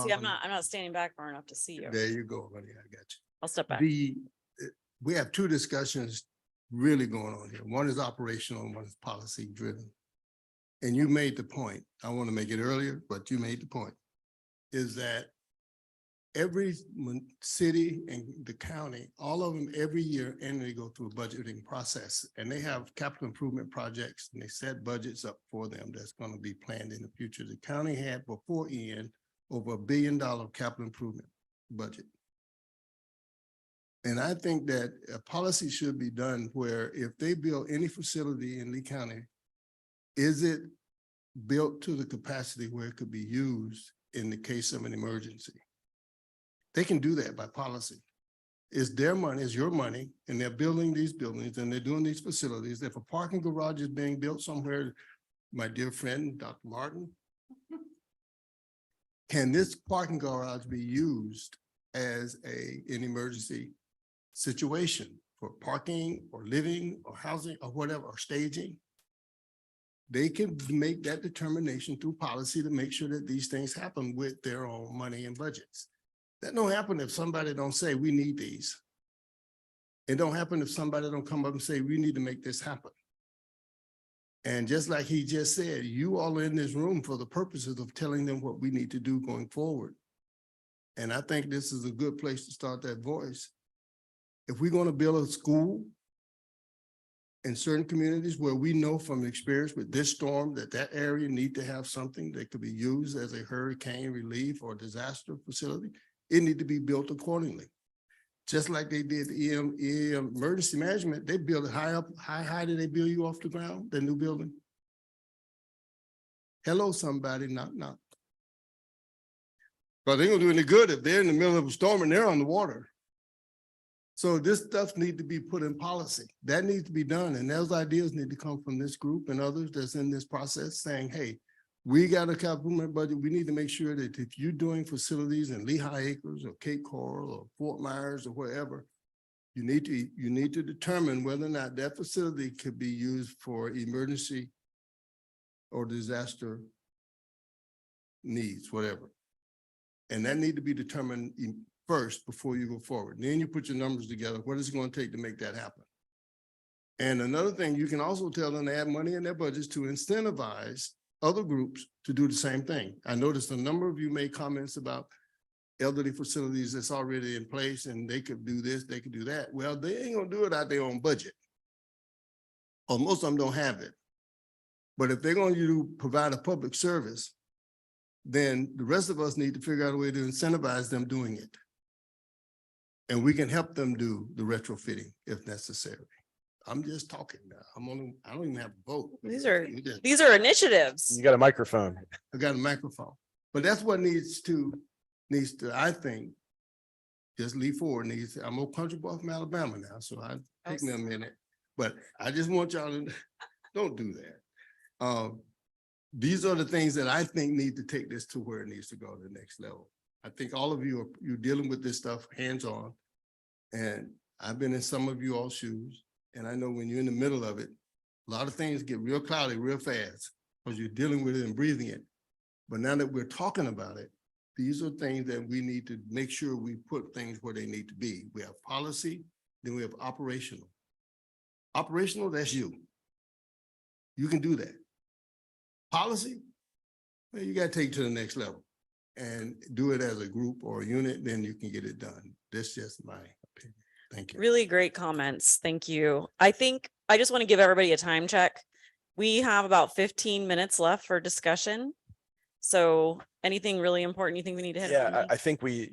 See, I'm not standing back far enough to see you. There you go, buddy. I got you. I'll step back. We have two discussions really going on here. One is operational and one is policy driven. And you made the point, I want to make it earlier, but you made the point, is that every city and the county, all of them every year, and they go through a budgeting process, and they have capital improvement projects, and they set budgets up for them that's going to be planned in the future. The county had before Ian over $1 billion capital improvement budget. And I think that a policy should be done where if they build any facility in Lee County, is it built to the capacity where it could be used in the case of an emergency? They can do that by policy. It's their money, it's your money, and they're building these buildings and they're doing these facilities. If a parking garage is being built somewhere, my dear friend, Dr. Martin, can this parking garage be used as an emergency situation for parking or living or housing or whatever, or staging? They can make that determination through policy to make sure that these things happen with their own money and budgets. That don't happen if somebody don't say we need these. It don't happen if somebody don't come up and say we need to make this happen. And just like he just said, you all are in this room for the purposes of telling them what we need to do going forward. And I think this is a good place to start that voice. If we're going to build a school in certain communities where we know from experience with this storm that that area need to have something that could be used as a hurricane relief or disaster facility, it need to be built accordingly. Just like they did EM emergency management, they build it high up. How high did they build you off the ground, the new building? Hello, somebody, knock, knock. But they ain't gonna do any good if they're in the middle of a storm and they're on the water. So this stuff needs to be put in policy. That needs to be done. And those ideas need to come from this group and others that's in this process saying, hey, we got a capital improvement budget. We need to make sure that if you're doing facilities in Lehigh Acres or Cape Coral or Fort Myers or wherever, you need to determine whether or not that facility could be used for emergency or disaster needs, whatever. And that need to be determined first before you go forward. Then you put your numbers together. What is it going to take to make that happen? And another thing, you can also tell them to add money in their budgets to incentivize other groups to do the same thing. I noticed a number of you made comments about elderly facilities that's already in place and they could do this, they could do that. Well, they ain't gonna do it out their own budget. Or most of them don't have it. But if they're going to provide a public service, then the rest of us need to figure out a way to incentivize them doing it. And we can help them do the retrofitting if necessary. I'm just talking now. I don't even have a vote. These are initiatives. You got a microphone. I got a microphone. But that's what needs to, I think, just lead forward. I'm a country boy from Alabama now, so take me a minute. But I just want y'all to, don't do that. These are the things that I think need to take this to where it needs to go to the next level. I think all of you you're dealing with this stuff hands-on. And I've been in some of you all's shoes. And I know when you're in the middle of it, a lot of things get real cloudy real fast because you're dealing with it and breathing it. But now that we're talking about it, these are things that we need to make sure we put things where they need to be. We have policy, then we have operational. Operational, that's you. You can do that. Policy, well, you got to take it to the next level and do it as a group or a unit, then you can get it done. That's just my opinion. Thank you. Really great comments. Thank you. I think I just want to give everybody a time check. We have about 15 minutes left for discussion. So anything really important you think we need to hit? Yeah, I think we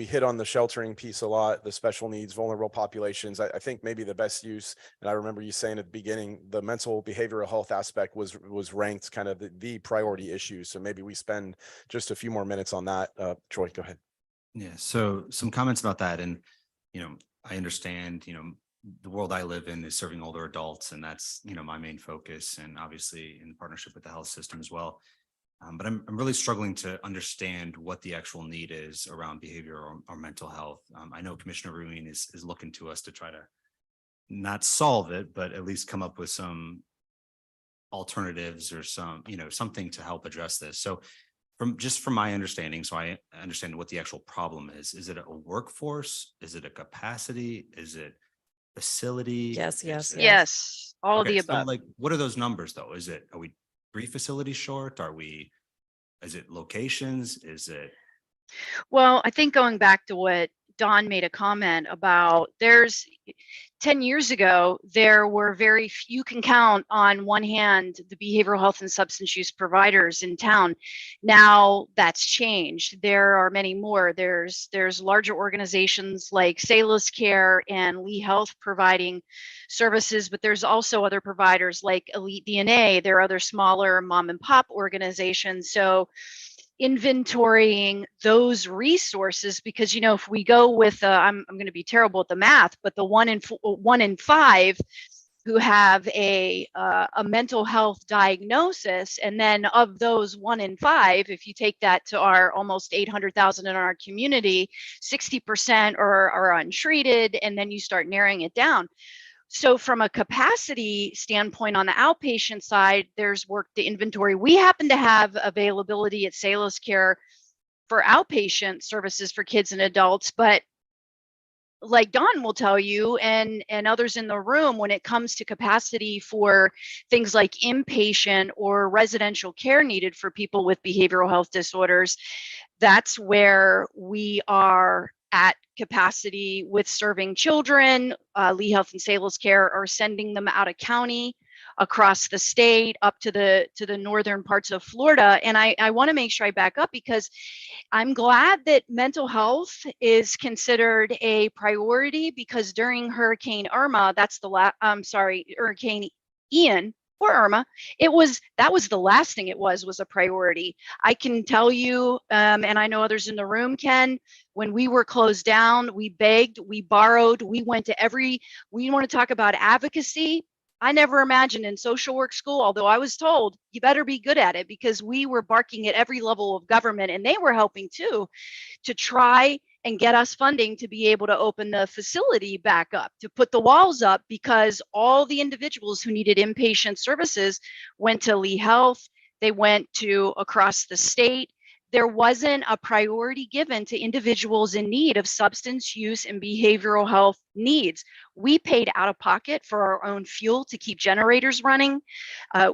hit on the sheltering piece a lot, the special needs, vulnerable populations. I think maybe the best use, and I remember you saying at the beginning, the mental behavioral health aspect was ranked kind of the priority issue. So maybe we spend just a few more minutes on that. Troy, go ahead. Yeah, so some comments about that. And, I understand, the world I live in is serving older adults, and that's, my main focus, and obviously in partnership with the health system as well. But I'm really struggling to understand what the actual need is around behavior or mental health. I know Commissioner Ruin is looking to us to try to not solve it, but at least come up with some alternatives or some, something to help address this. So from my understanding, so I understand what the actual problem is it a workforce? Is it a capacity? Is it facility? Yes, Is yes, it- yes. Yes, all of Okay, the so above. like, what are those numbers though? Are we 3 facilities short? Is it locations? Is it? Well, I think going back to what Don made a comment about, 10 years ago, there were you can count on one hand the behavioral health and substance use providers in town. Now that's changed. There are many more. There's larger organizations like Salus Care and Lee Health providing services, but there's also other providers like Elite DNA. There are other smaller mom and pop organizations. So inventorying those resources, because if we go with I'm going to be terrible at the math, but the 1 in 5 who have a mental health diagnosis, and then of those 1 in 5, if you take that to our almost 800,000 in our community, 60% are untreated, and then you start narrowing it down. So from a capacity standpoint on the outpatient side, there's work to inventory. We happen to have availability at Salus Care for outpatient services for kids and adults, but like Don will tell you and others in the room, when it comes to capacity for things like inpatient or residential care needed for people with behavioral health disorders, that's where we are at capacity with serving children. Lee Health and Salus Care are sending them out of county, across the state, up to the northern parts of Florida. And I want to make sure I back up, because I'm glad that mental health is considered a priority, because during Hurricane Irma, Hurricane Ian or Irma, that was the last thing it was a priority. I can tell you, and I know others in the room can, when we were closed down, we begged, we borrowed, we went to we want to talk about advocacy. I never imagined in social work school, although I was told you better be good at it, because we were barking at every level of government, and they were helping too, to try and get us funding to be able to open the facility back up, to put the walls up, because all the individuals who needed inpatient services went to Lee Health. They went to across the state. There wasn't a priority given to individuals in need of substance use and behavioral health needs. We paid out of pocket for our own fuel to keep generators running.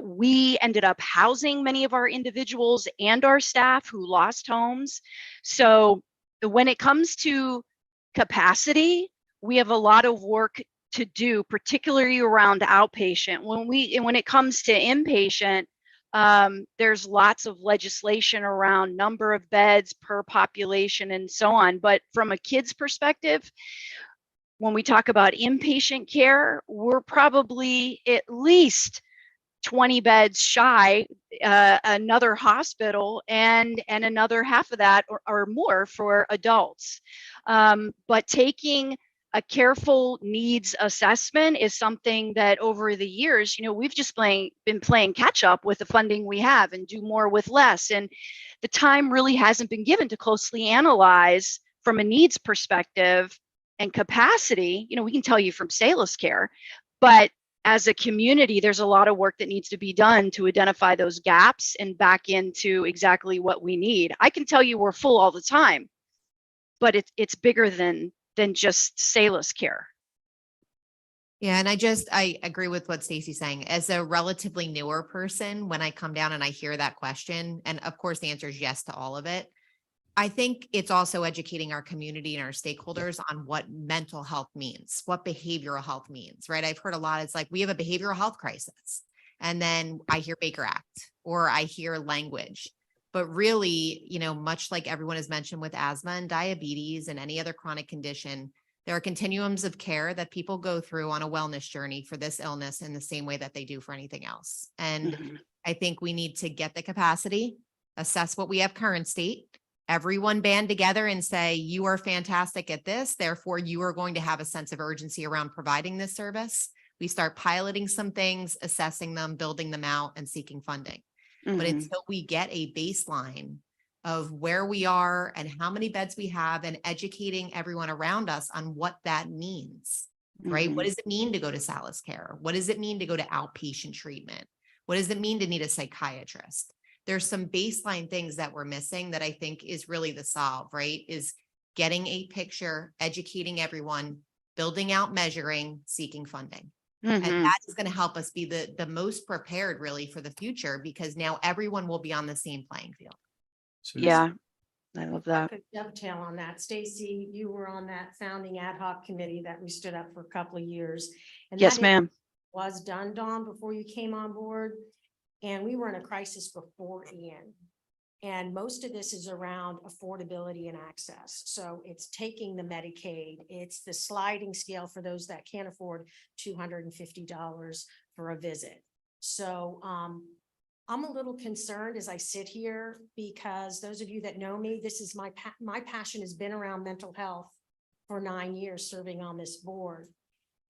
We ended up housing many of our individuals and our staff who lost homes. So when it comes to capacity, we have a lot of work to do, particularly around outpatient. When it comes to inpatient, there's lots of legislation around number of beds per population and so on. But from a kid's perspective, when we talk about inpatient care, we're probably at least 20 beds shy, another hospital, and another half of that or more for adults. But taking a careful needs assessment is something that over the years, we've just been playing catch up with the funding we have and do more with less. And the time really hasn't been given to closely analyze from a needs perspective and capacity. We can tell you from Salus Care, but as a community, there's a lot of work that needs to be done to identify those gaps and back into exactly what we need. I can tell you we're full all the time, but it's bigger than just Salus Care. Yeah, and I agree with what Stacy's saying. As a relatively newer person, when I come down and I hear that question, and of course the answer is yes to all of it, I think it's also educating our community and our stakeholders on what mental health means, what behavioral health means, right? I've heard a lot. It's like, we have a behavioral health crisis. And then I hear Baker Act, or I hear language. But really, much like everyone has mentioned with asthma and diabetes and any other chronic condition, there are continuums of care that people go through on a wellness journey for this illness in the same way that they do for anything else. And I think we need to get the capacity, assess what we have current state, everyone band together and say, you are fantastic at this, therefore you are going to have a sense of urgency around providing this service. We start piloting some things, assessing them, building them out, and seeking funding. But until we get a baseline of where we are and how many beds we have, and educating everyone around us on what that means, right? What does it mean to go to Salus Care? What does it mean to go to outpatient treatment? What does it mean to need a psychiatrist? there's some baseline things that we're missing that I think is really the solve, right? Is getting a picture, educating everyone, building out measuring, seeking funding. And that is going to help us be the most prepared really for the future, because now everyone will be on the same playing field. Yeah, I love that. Could dovetail on that. Stacy, you were on that founding ad hoc committee that we stood up for a couple of years. And Yes, that ma'am. Was done, Dawn, before you came on board. And we were in a crisis before Ian. And most of this is around affordability and access. So it's taking the Medicaid, it's the sliding scale for those that can't afford $250 for a visit. So I'm a little concerned as I sit here, because those of you that know me, this is my passion has been around mental health for 9 years serving on this board.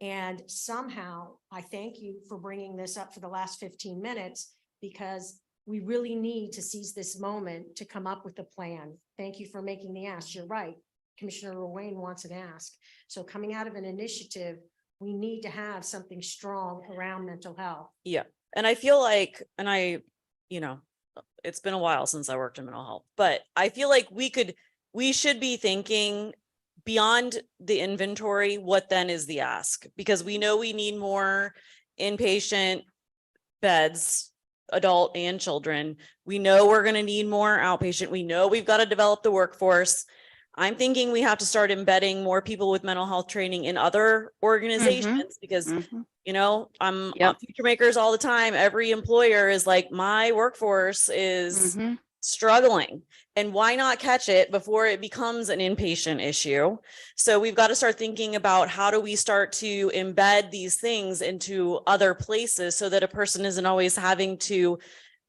And somehow I thank you for bringing this up for the last 15 minutes, because we really need to seize this moment to come up with a plan. Thank you for making the ask. You're right. Commissioner Wayne wants an ask. So coming out of an initiative, we need to have something strong around mental health. Yeah. And I feel like, it's been a while since I worked in mental health, but I feel like we should be thinking beyond the inventory. What then is the ask? Because we know we need more inpatient beds, adult and children. We know we're going to need more outpatient. We know we've got to develop the workforce. I'm thinking we have to start embedding more people with mental health training in other organizations, because, I'm on Future Makers all the time. Every employer is like, my workforce is struggling, and why not catch it before it becomes an inpatient issue? So we've got to start thinking about how do we start to embed these things into other places so that a person isn't always having to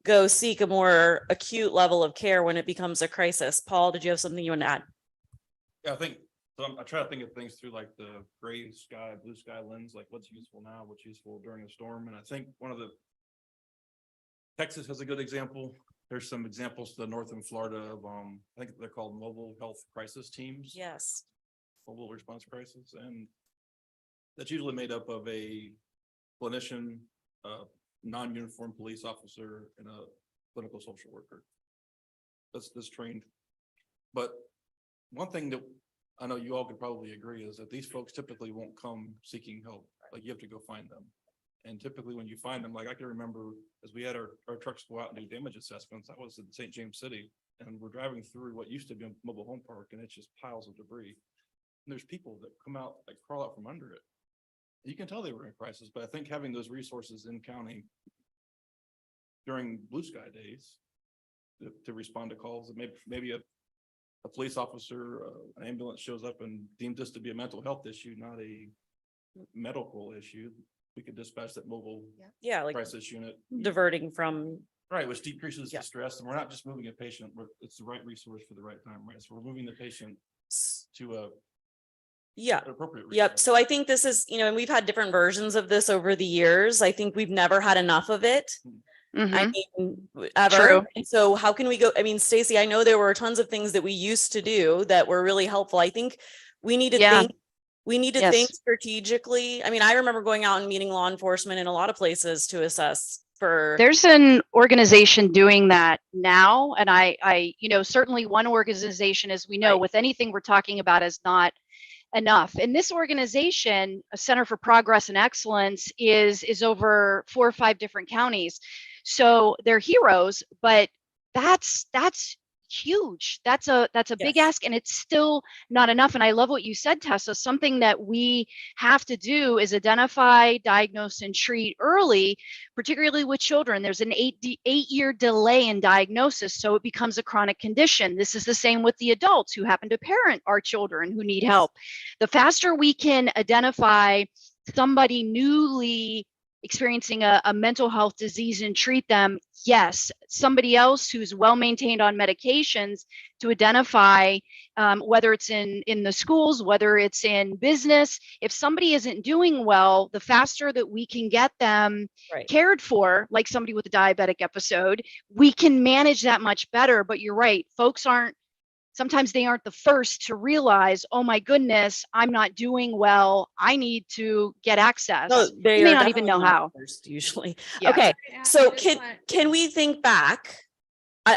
go seek a more acute level of care when it becomes a crisis. Paul, did you have something you want to add? Yeah, I think, so I try to think of things through like the gray sky, blue sky lens, like what's useful now, what's useful during a storm. And I think Texas has a good example. There's some examples to the north in Florida of, I think they're called mobile health crisis teams. Yes. Mobile response crisis. And that's usually made up of a clinician, non-uniformed police officer, and a clinical social worker. That's trained. But one thing that I know you all could probably agree is that these folks typically won't come seeking help. Like, you have to go find them. And typically when you find them, like I can remember as we had our trucks go out and do damage assessments, I was in St. James City, and we're driving through what used to be a mobile home park, and it's just piles of debris. And there's people that come out, like crawl out from under it. You can tell they were in crisis, but I think having those resources in county during blue sky days to respond to calls, and maybe a police officer, an ambulance shows up and deems this to be a mental health issue, not a medical issue, we could dispatch that mobile like crisis unit. diverting from. Right, which decreases the stress, and we're not just moving a patient, it's the right resource for the right time, right? So we're moving the patient to an appropriate resource. Yep. So I think this is, and we've had different versions of this over the years. I think we've never had enough of it. I mean, ever. True. And so how can we go? I mean, Stacy, I know there were tons of things that we used to do that were really helpful. I think we need to think strategically. I mean, I remember going out and meeting law enforcement in a lot of places to assess for. There's an organization doing that now. And I certainly one organization, as we know, with anything we're talking about, is not enough. And this organization, a Center for Progress and Excellence, is over 4 or 5 different counties. So they're heroes, but that's huge. That's a big ask, and it's still not enough. And I love what you said, Tessa. Something that we have to do is identify, diagnose, and treat early, particularly with children. There's an 8-year delay in diagnosis, so it becomes a chronic condition. This is the same with the adults who happen to parent our children who need help. The faster we can identify somebody newly experiencing a mental health disease and treat them, yes, somebody else who's well maintained on medications to identify whether it's in the schools, whether it's in business. If somebody isn't doing well, the faster that we can get them cared for, like somebody with a diabetic episode, we can manage that much better. But you're right, folks sometimes they aren't the first to realize, oh my goodness, I'm not doing well, I need to get access. No, they may are not even know definitely how. first, usually. Yeah. Okay, so can we think back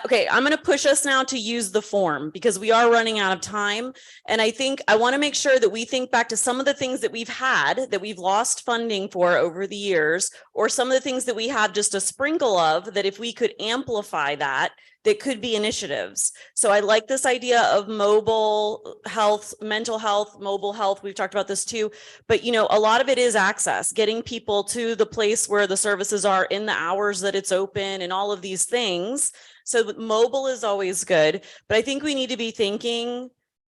Okay, I'm going to push us now to use the form because we are running out of time. And I think I want to make sure that we think back to some of the things that we've had that we've lost funding for over the years, or some of the things that we have just a sprinkle of that if we could amplify that could be initiatives. So I like this idea of mobile health, mental health, mobile health. We've talked about this too, but you know, a lot of it is access, getting people to the place where the services are in the hours that it's open and all of these things. So mobile is always good, but I think we need to be thinking,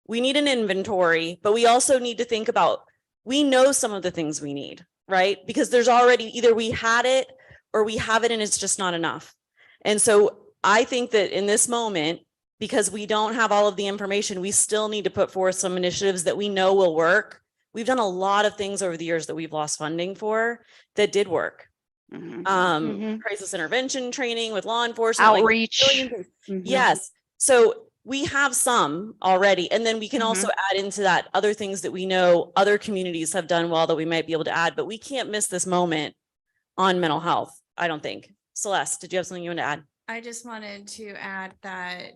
we need an inventory, but we also need to think about, we know some of the things we need, right? Because there's already, either we had it or we have it and it's just not enough. And so I think that in this moment, because we don't have all of the information, we still need to put forth some initiatives that we know will work. We've done a lot of things over the years that we've lost funding for that did work. Crisis intervention training with law enforcement, like Outreach. Yes. So we have some already, and then we can also add into that other things that we know other communities have done well that we might be able to add, but we can't miss this moment on mental health, I don't think. Celeste, did you have something you want to add? I just wanted to add that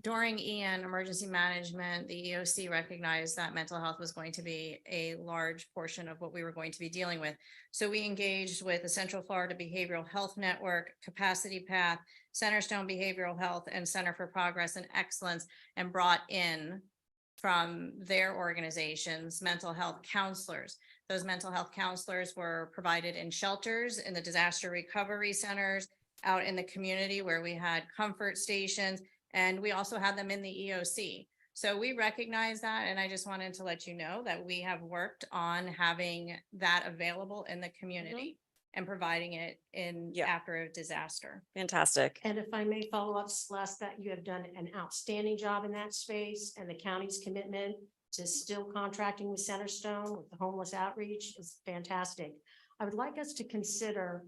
during EN emergency management, the EOC recognized that mental health was going to be a large portion of what we were going to be dealing with. So we engaged with the Central Florida Behavioral Health Network, Capacity Path, Centerstone Behavioral Health, and Center for Progress and Excellence, and brought in from their organizations mental health counselors. Those mental health counselors were provided in shelters, in the disaster recovery centers, out in the community where we had comfort stations, and we also had them in the EOC. So we recognize that, and I just wanted to let you know that we have worked on having that available in the community and providing it in after a disaster. Fantastic. And if I may follow up, Celeste, that you have done an outstanding job in that space, and the county's commitment to still contracting with Centerstone with the homeless outreach is fantastic. I would like us to consider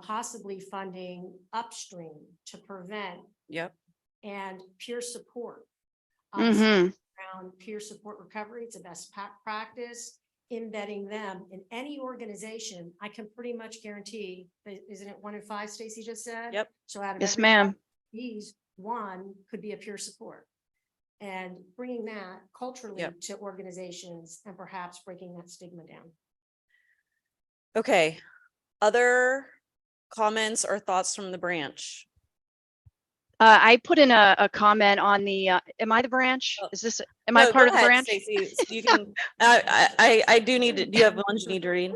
possibly funding upstream to prevent and peer support. Around peer support recovery, it's a best practice, embedding them in any organization. I can pretty much guarantee that, isn't it 1 in 5, Stacy just said? Yep. So out of Yes, every ma'am. 5 these, 1 could be a peer support. And bringing that culturally to organizations and perhaps breaking that stigma down. Okay. Other comments or thoughts from the branch? I put in a comment on the, am I the branch? Is this, am I part of the branch? Stacey, you can, I do need to, do you have ones you need to read?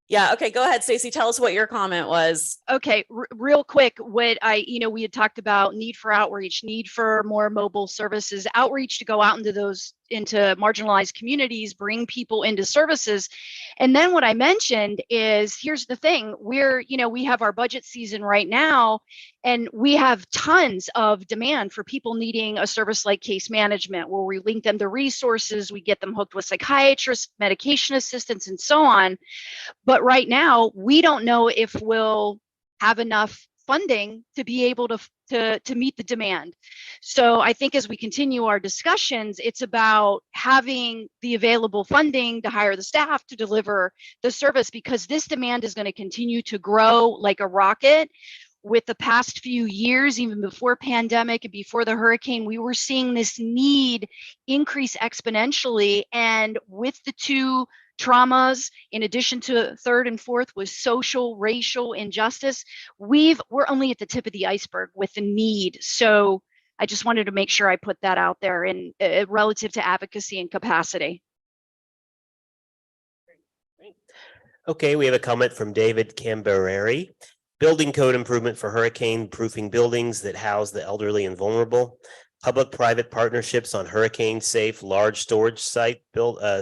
Yeah. Okay. Go ahead, Stacey. Tell us what your comment was. Okay, real quick, what we had talked about need for outreach, need for more mobile services, outreach to go out into marginalized communities, bring people into services. And then what I mentioned is, here's the thing, we have our budget season right now, and we have tons of demand for people needing a service like case management, where we link them to resources, we get them hooked with psychiatrists, medication assistants, and so on. But right now, we don't know if we'll have enough funding to be able to meet the demand. So I think as we continue our discussions, it's about having the available funding to hire the staff to deliver the service, because this demand is going to continue to grow like a rocket. With the past few years, even before pandemic and before the hurricane, we were seeing this need increase exponentially. And with the 2 traumas, in addition to third and fourth, was social, racial injustice, we're only at the tip of the iceberg with the need. So I just wanted to make sure I put that out there in relative to advocacy and capacity. Okay, we have a comment from David Cambereri. Building code improvement for hurricane proofing buildings that house the elderly and vulnerable. Public-private partnerships on hurricane-safe large storage site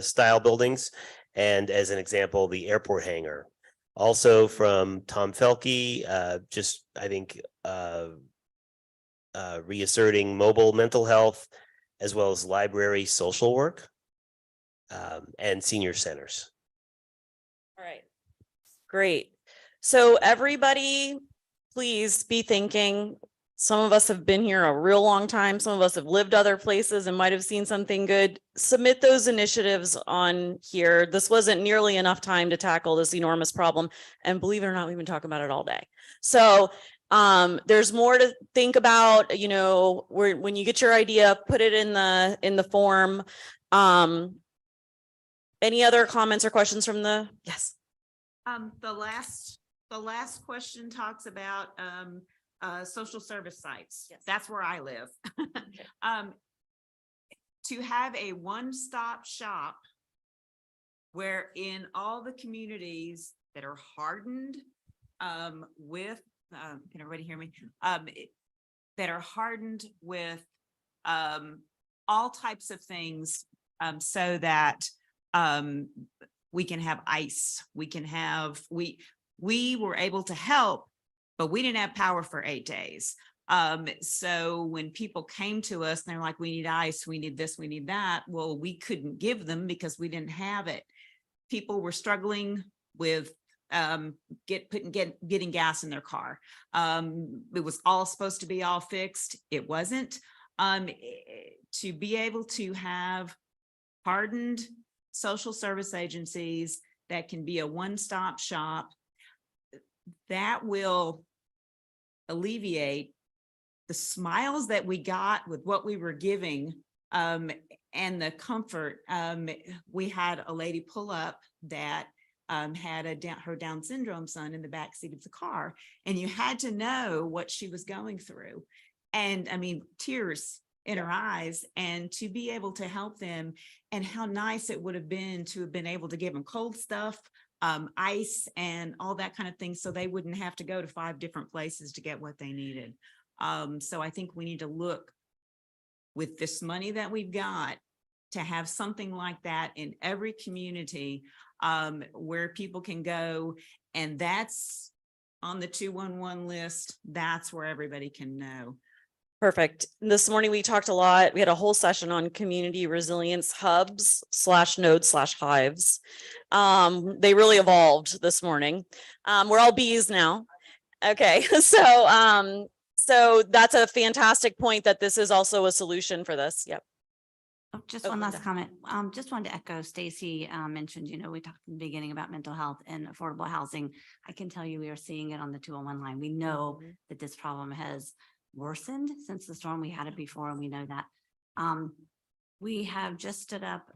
style buildings. And as an example, the airport hangar. Also from Tom Felke, just I think reasserting mobile mental health, as well as library social work and senior centers. All right. Great. So everybody, please be thinking. Some of us have been here a real long time. Some of us have lived other places and might have seen something good. Submit those initiatives on here. This wasn't nearly enough time to tackle this enormous problem. And believe it or not, we've been talking about it all day. So There's more to think about, you know, when you get your idea, put it in the form. Any other comments or questions from yes? The last question talks about, social service sites. Yes. That's where I live. To have a one-stop shop where in all the communities that are hardened, with, can everybody hear me? That are hardened with, all types of things, so that, we can have ice, we can have, we were able to help, but we didn't have power for 8 days. So when people came to us and they're like, we need ice, we need this, we need that. Well, we couldn't give them because we didn't have it. People were struggling with getting gas in their car. It was all supposed to be all fixed. It wasn't. To be able to have hardened social service agencies that can be a one-stop shop, that will alleviate the smiles that we got with what we were giving, and the comfort. We had a lady pull up that had her Down syndrome son in the backseat of the car, and you had to know what she was going through. And I mean, tears in her eyes, and to be able to help them, and how nice it would have been to have been able to give them cold stuff, ice and all that kind of thing, so they wouldn't have to go to 5 different places to get what they needed. So I think we need to look with this money that we've got to have something like that in every community, where people can go, and that's on the 211 list. That's where everybody can know. Perfect. This morning we talked a lot. We had a whole session on community resilience hubs /nodes/hives. They really evolved this morning. We're all bees now. Okay, so that's a fantastic point that this is also a solution for this. Yep. Oh, just one last comment. Just wanted to echo Stacy mentioned, you know, we talked in the beginning about mental health and affordable housing. I can tell you we are seeing it on the 201 line. We know that this problem has worsened since the storm. We had it before, and we know that. We have just stood up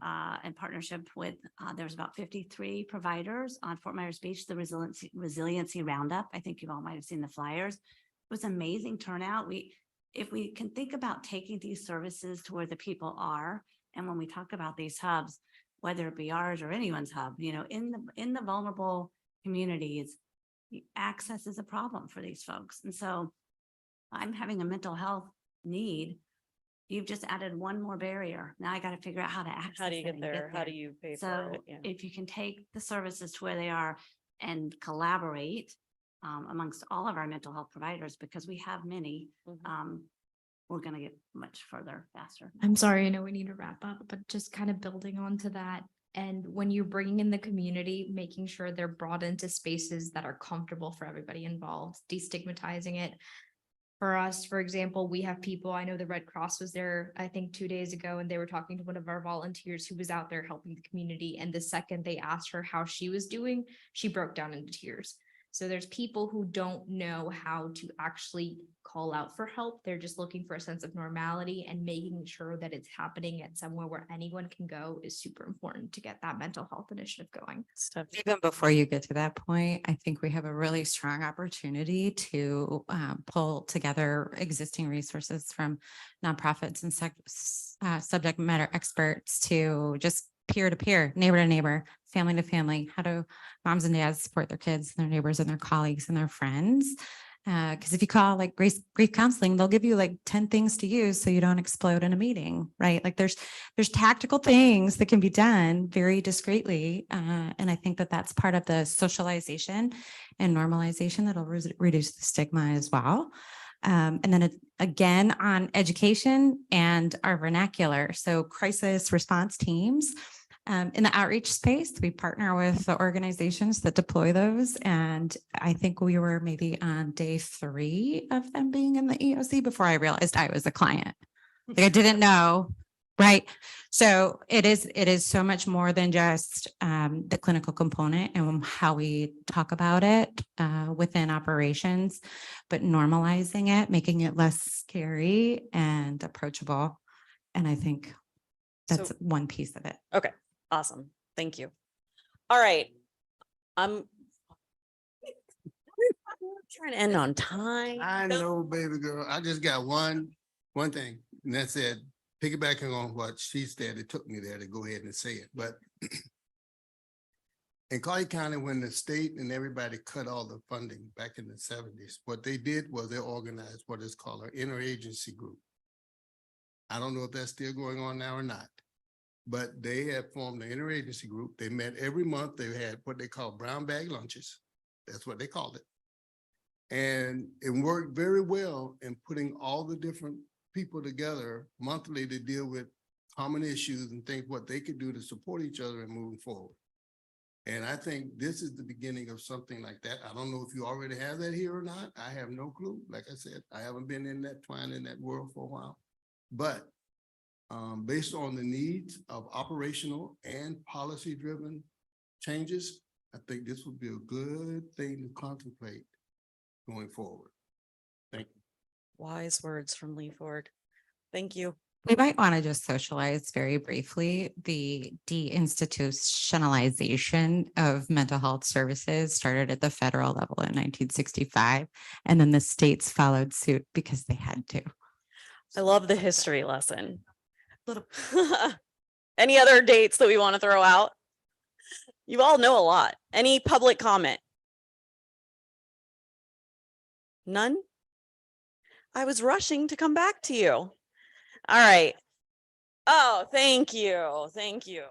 in partnership with, there's about 53 providers on Fort Myers Beach, the resiliency roundup. I think you all might have seen the flyers. It was amazing turnout. If we can think about taking these services to where the people are, and when we talk about these hubs, whether it be ours or anyone's hub, you know, in the vulnerable communities, access is a problem for these folks. And so I'm having a mental health need. You've just added one more barrier. Now I got to figure out how to access. How do you it get and there? How do you pay So for it? Yeah. if you can take the services to where they are and collaborate amongst all of our mental health providers, because we have many, we're going to get much further faster. I'm sorry, I know we need to wrap up, but just kind of building onto that. And when you're bringing in the community, making sure they're brought into spaces that are comfortable for everybody involved, destigmatizing it. For us, for example, we have people, I know the Red Cross was there, I think 2 days ago, and they were talking to one of our volunteers who was out there helping the community. And the second they asked her how she was doing, she broke down into tears. So there's people who don't know how to actually call out for help. They're just looking for a sense of normality, and making sure that it's happening at somewhere where anyone can go is super important to get that mental health initiative going. Even before you get to that point, I think we have a really strong opportunity to pull together existing resources from nonprofits and subject matter experts to just peer to peer, neighbor to neighbor, family to family. How do moms and dads support their kids, their neighbors, and their colleagues and their friends? Because if you call like grief counseling, they'll give you like 10 things to use so you don't explode in a meeting, right? Like there's tactical things that can be done very discreetly. And I think that that's part of the socialization and normalization that'll reduce the stigma as well. And then again on education and our vernacular. So crisis response teams. In the outreach space, we partner with the organizations that deploy those. And I think we were maybe on day 3 of them being in the EOC before I realized I was a client. Like I didn't know Right. So it is so much more than just the clinical component and how we talk about it within operations, but normalizing it, making it less scary and approachable. And I think that's So- one piece of it. Okay, awesome. Thank you. All right. I'm trying to end on time. I know, baby girl. I just got one thing, and that's it. Piggybacking on what she said, it took me there to go ahead and say it, but in Clay County, when the state and everybody cut all the funding back in the 70s, what they did was they organized what is called an interagency group. I don't know if that's still going on now or not, but they had formed an interagency group. They met every month. They had what they call brown bag lunches. That's what they called it. And it worked very well in putting all the different people together monthly to deal with common issues and think what they could do to support each other and moving forward. And I think this is the beginning of something like that. I don't know if you already have that here or not. I have no clue. Like I said, I haven't been in that twine in that world for a while. But based on the needs of operational and policy-driven changes, I think this would be a good thing to contemplate going forward. Thank you. Wise words from Lee Ford. Thank you. We might want to just socialize very briefly the deinstitutionalization of mental health services started at the federal level in 1965, and then the states followed suit because they had to. I love the history lesson. Any other dates that we want to throw out? You all know a lot. Any public comment? None? I was rushing to come back to you. All right. Oh, thank you. Thank you.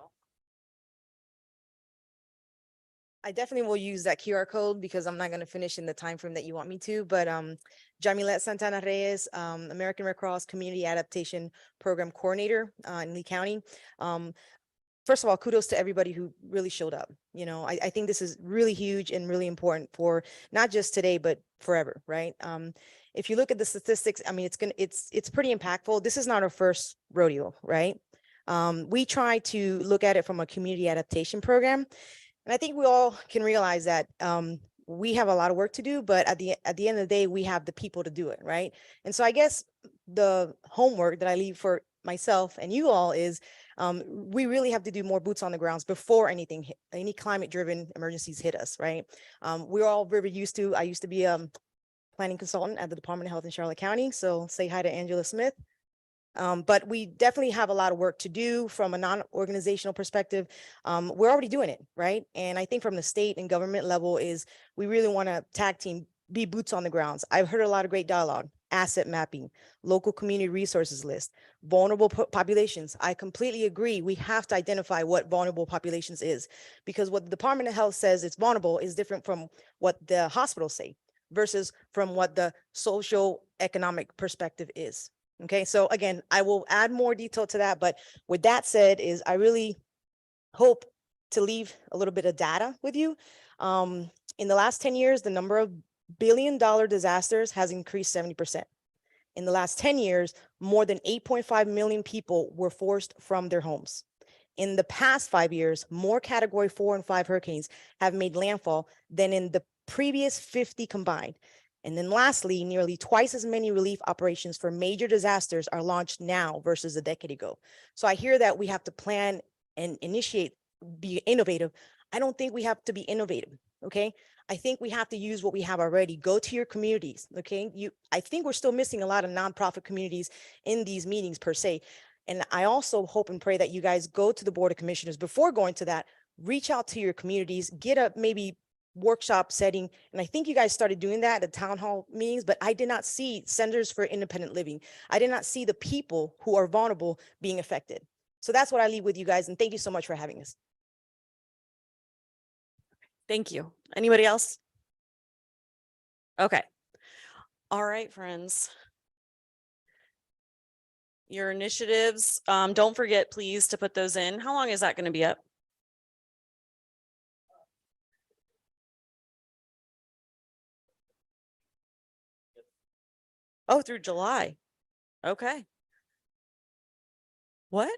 I definitely will use that QR code because I'm not going to finish in the time frame that you want me to, but Jamilet Santana Reyes, American Red Cross Community Adaptation Program Coordinator in Lee County. First of all, kudos to everybody who really showed up. You know, I think this is really huge and really important for not just today, but forever, right? If you look at the statistics, I mean, it's pretty impactful. This is not our first rodeo, right? We try to look at it from a community adaptation program. And I think we all can realize that we have a lot of work to do, but at the end of the day, we have the people to do it, right? And so I guess the homework that I leave for myself and you all is we really have to do more boots on the grounds before any climate-driven emergencies hit us, right? We're all very used to, I used to be a planning consultant at the Department of Health in Charlotte County, so say hi to Angela Smith. But we definitely have a lot of work to do from a non-organizational perspective. We're already doing it, right? And I think from the state and government level is we really want to tag team, be boots on the grounds. I've heard a lot of great dialogue, asset mapping, local community resources list, vulnerable populations. I completely agree. We have to identify what vulnerable populations is because what the Department of Health says it's vulnerable is different from what the hospitals say versus from what the social economic perspective is. Okay, so again, I will add more detail to that, but with that said is I really hope to leave a little bit of data with you. In the last 10 years, the number of billion-dollar disasters has increased 70%. In the last 10 years, more than 8.5 million people were forced from their homes. In the past 5 years, more Category 4 and 5 hurricanes have made landfall than in the previous 50 combined. And then lastly, nearly twice as many relief operations for major disasters are launched now versus a decade ago. So I hear that we have to plan and initiate, be innovative. I don't think we have to be innovative, okay? I think we have to use what we have already. Go to your communities, okay? I think we're still missing a lot of nonprofit communities in these meetings per se. And I also hope and pray that you guys go to the Board of Commissioners before going to that, reach out to your communities, get a maybe workshop setting. And I think you guys started doing that at the town hall meetings, but I did not see Centers for Independent Living. I did not see the people who are vulnerable being affected. So that's what I leave with you guys. And thank you so much for having us. Thank you. Anybody else? Okay. All right, friends. Your initiatives, don't forget, please, to put those in. How long is that going to be up? Oh, through July. Okay. What?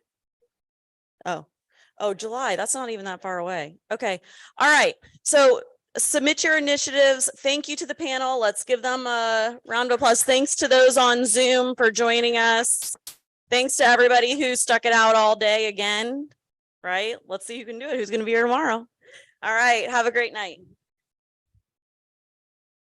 Oh, July. That's not even that far away. Okay. All right. So submit your initiatives. Thank you to the panel. Let's give them a round of applause. Thanks to those on Zoom for joining us. Thanks to everybody who stuck it out all day again, right? Let's see who can do it. Who's going to be here tomorrow? All right. Have a great night.